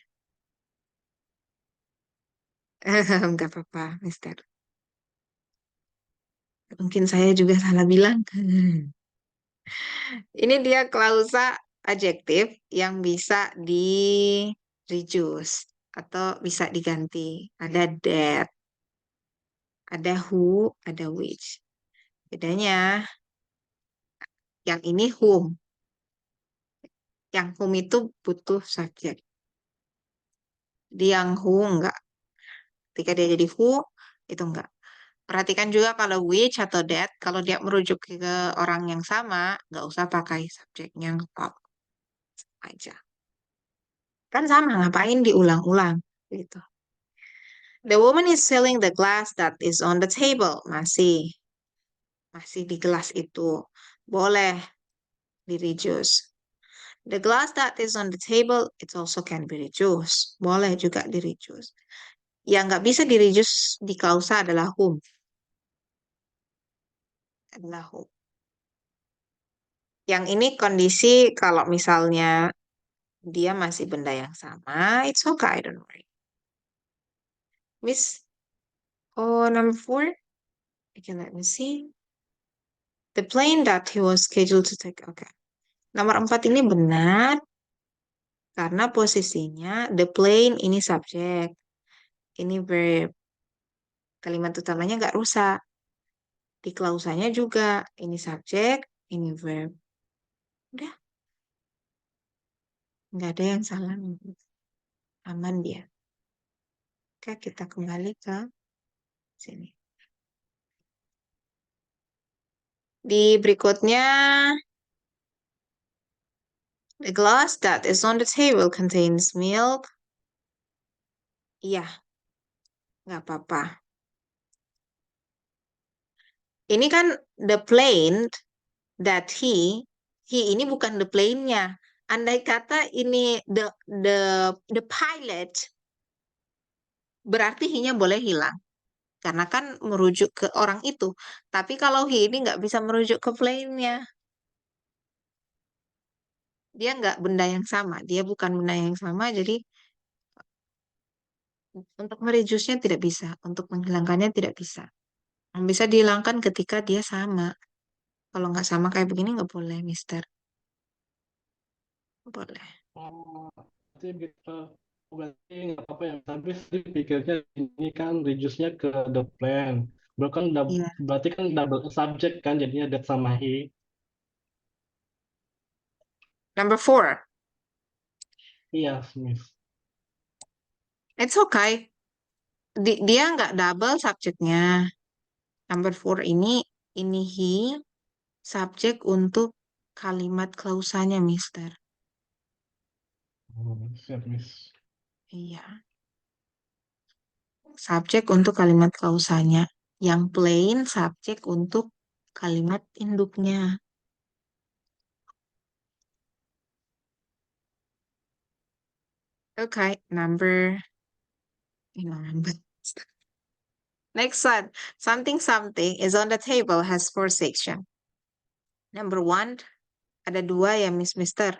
Speaker 1: Nggak apa-apa, Mister. Mungkin saya juga salah bilang. Ini dia klausa adjektif yang bisa di reduce atau bisa diganti. Ada that, ada who, ada which. Bedanya, yang ini whom. Yang whom itu butuh subjek. Di yang who enggak. Ketika dia jadi who, itu enggak. Perhatikan juga kalau which atau that, kalau dia merujuk ke orang yang sama, nggak usah pakai subjeknya ngetop aja. Kan sama, ngapain diulang-ulang gitu. The woman is filling the glass that is on the table. Masih di gelas itu. Boleh di-reduce. The glass that is on the table, it also can be reduced. Boleh juga di-reduce. Yang nggak bisa di-reduce di klausa adalah whom. Adalah whom. Yang ini kondisi kalau misalnya dia masih benda yang sama, it's okay, don't worry. Miss, oh number 4. Okay, let me see. The plane that he was scheduled to take. Okay. Nomor 4 ini benar karena posisinya the plane ini subjek, ini verb. Kalimat utamanya nggak rusak. Di klausanya juga ini subjek, ini verb. Udah, nggak ada yang salah. Aman dia. Oke, kita kembali ke sini. Di berikutnya, the glass that is on the table contains milk. Iya, nggak apa-apa. Ini kan the plane that he ini bukan the plane-nya. Andai kata ini the pilot, berarti he-nya boleh hilang. Karena kan merujuk ke orang itu. Tapi kalau he ini nggak bisa merujuk ke plane-nya. Dia nggak benda yang sama. Dia bukan benda yang sama, jadi untuk mereduce-nya tidak bisa. Untuk menghilangkannya tidak bisa. Yang bisa dihilangkan ketika dia sama. Kalau nggak sama kayak begini nggak boleh, Mister. Nggak boleh.
Speaker 3: Oh, berarti berarti nggak apa-apa ya. Tapi saya pikirnya ini kan reduce-nya ke the plan.
Speaker 1: Iya.
Speaker 3: Berarti kan double subject kan jadinya that sama he.
Speaker 1: Number 4.
Speaker 3: Iya, Miss.
Speaker 1: It's okay. Dia nggak double subjeknya. Number 4 ini he, subjek untuk kalimat klausanya, Mister.
Speaker 3: Oh, siap, Miss.
Speaker 1: Iya. Subjek untuk kalimat klausanya. Yang plain subjek untuk kalimat induknya. Okay, number. Next one. Something something is on the table has 4 section. Number 1, ada 2 ya, Mister.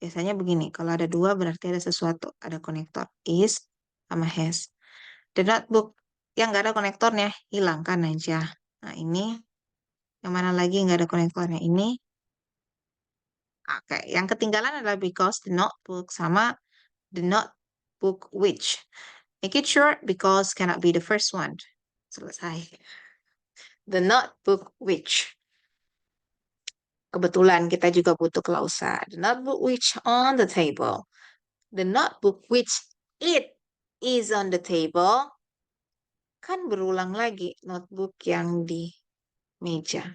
Speaker 1: Biasanya begini, kalau ada 2 berarti ada sesuatu. Ada konektor is sama has. The notebook yang nggak ada konektornya, hilangkan aja. Nah, ini yang mana lagi nggak ada konektornya? Ini. Oke, yang ketinggalan adalah because the notebook sama the notebook which. Make it short because cannot be the first one. Selesai. The notebook which. Kebetulan kita juga butuh klausa. The notebook which on the table. The notebook which it is on the table. Kan berulang lagi notebook yang di meja.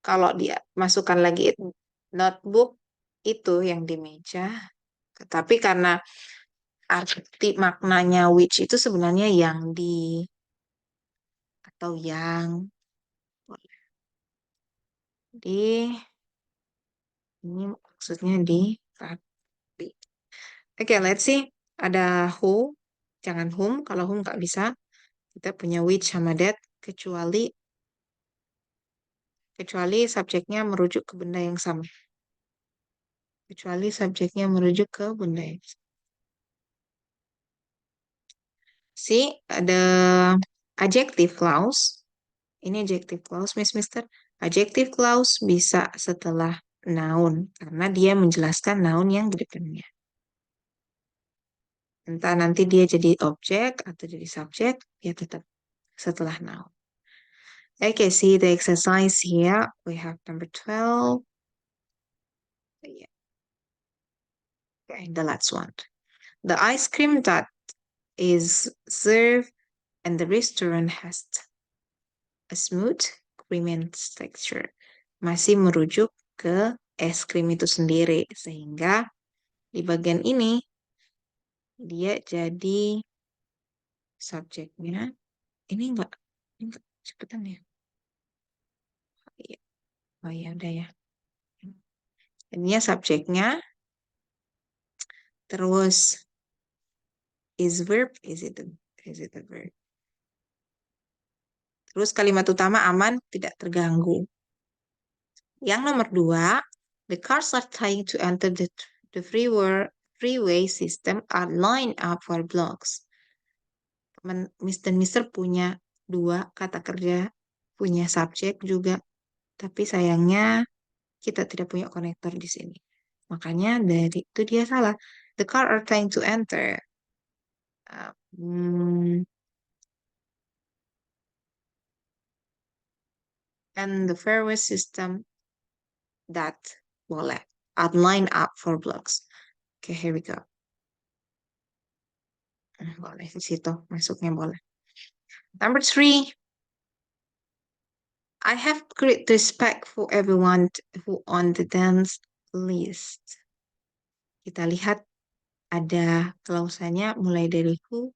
Speaker 1: Kalau dia masukkan lagi notebook itu yang di meja. Tapi karena arti maknanya which itu sebenarnya yang di atau yang. Boleh. Di ini maksudnya di rapi. Oke, let's see. Ada who, jangan whom. Kalau whom nggak bisa, kita punya which sama that. Kecuali subjeknya merujuk ke benda yang sama. Kecuali subjeknya merujuk ke benda yang sama. See, ada adjective clause. Ini adjective clause, Mister. Adjective clause bisa setelah noun, karena dia menjelaskan noun yang di depannya. Entah nanti dia jadi objek atau jadi subjek, ya tetap setelah noun. Okay, see the exercise here. We have number 12. Yeah. Okay, the last one. The ice cream that is served and the restaurant has a smooth creamy texture. Masih merujuk ke es krim itu sendiri. Sehingga di bagian ini dia jadi subjeknya. Ini enggak cepetan ya. Iya. Oh ya udah ya. Ininya subjeknya. Terus is verb, is it a verb? Terus kalimat utama aman, tidak terganggu. Yang nomor 2, the cars are trying to enter the freeway system are lined up for blocks. Mister punya 2 kata kerja, punya subjek juga, tapi sayangnya kita tidak punya konektor di sini. Makanya dari itu dia salah. The car are trying to enter. And the fairway system that boleh are lined up for blocks. Okay, here we go. Boleh di situ masuknya boleh. Number 3, I have great respect for everyone who on the dance list. Kita lihat ada klausannya mulai dari who.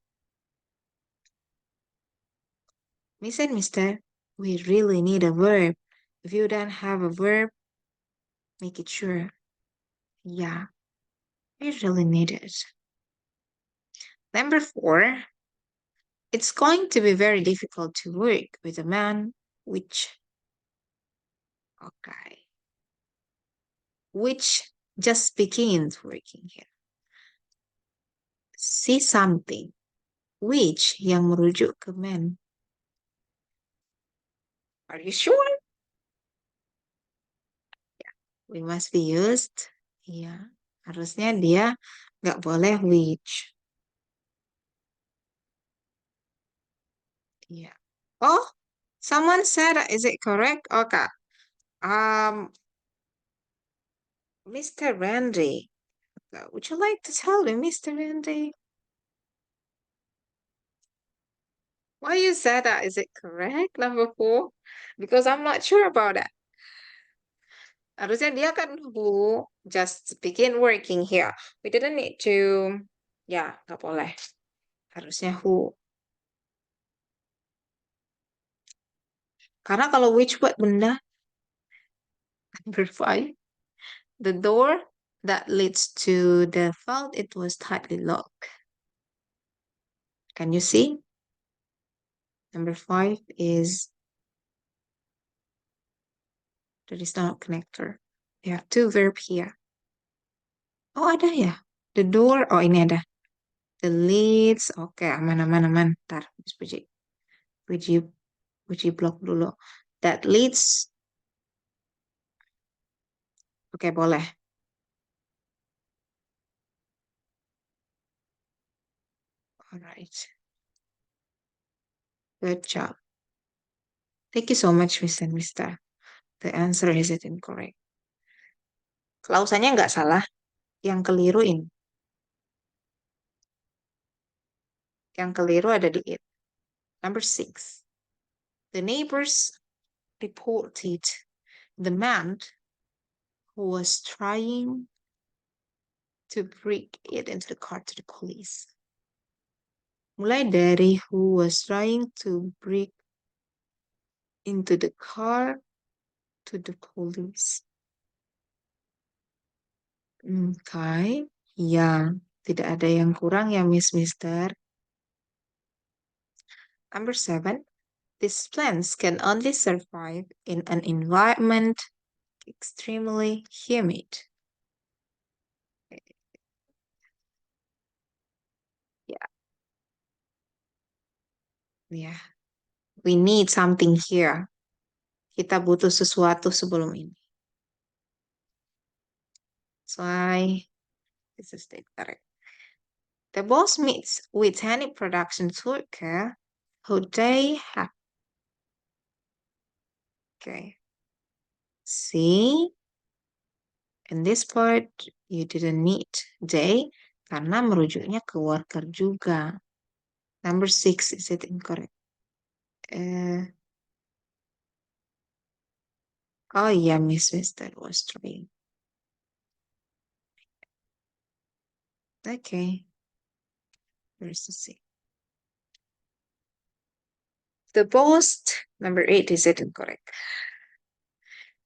Speaker 1: Miss and Mister, we really need a verb. If you don't have a verb, make it sure. Yeah, we really need it. Number 4, it's going to be very difficult to work with a man which just begins working here. See something which yang merujuk ke man. Are you sure? Yeah, we must be used. Iya, harusnya dia nggak boleh which. Iya. Oh, someone said, is it correct? Okay. Mr. Randy, would you like to tell me, Mr. Randy? Why you said that? Is it correct, number 4? Because I'm not sure about that. Harusnya dia kan who just begin working here. We didn't need to, ya, nggak boleh. Harusnya who. Karena kalau which buat benda, number 5, the door that leads to the vault, it was tightly locked. Can you see? Number 5 is there is no connector. We have 2 verb here. Oh, ada ya. The door, oh ini ada. The leads, oke, aman. Ntar, Puji blok dulu. That leads, oke, boleh. Alright. Good job. Thank you so much, Mr. and Mister. The answer is it incorrect. Klausannya nggak salah. Yang keliru ini. Yang keliru ada di it. Number 6. The neighbors reported the man who was trying to break it into the car to the police. Mulai dari who was trying to break into the car to the police. Okay. Ya, tidak ada yang kurang ya, Mister. Number 7. These plants can only survive in an environment extremely humid. Ya, ya. We need something here. Kita butuh sesuatu sebelum ini. So this is the correct. The boss meets with any production worker who they have. Okay. See, in this part you didn't need they karena merujuknya ke worker juga. Number 6, is it incorrect? Oh yeah, Miss, that was three. Okay, where's the C? The post, number 8, is it incorrect?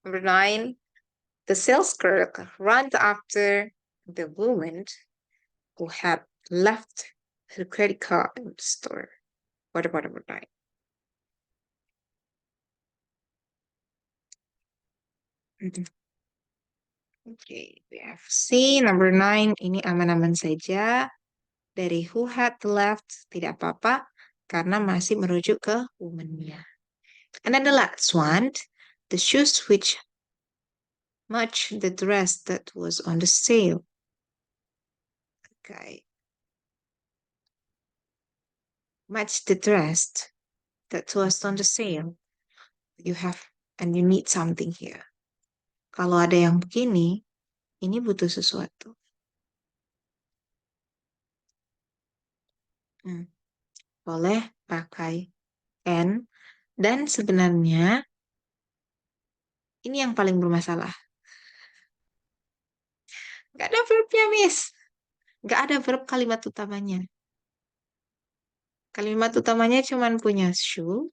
Speaker 1: Number 9, the sales clerk ran after the woman who had left her credit card in the store. What about number 9? Okay, we have C, number 9. Ini aman-aman saja. Dari who had left, tidak apa-apa. Karena masih merujuk ke woman-nya. And then the last one, the shoes which match the dress that was on the sale. Okay. Match the dress that was on the sale. You have, and you need something here. Kalau ada yang begini, ini butuh sesuatu. Boleh pakai and. Dan sebenarnya, ini yang paling bermasalah. Gak ada verbnya, Miss. Gak ada verb kalimat utamanya. Kalimat utamanya cuma punya shoe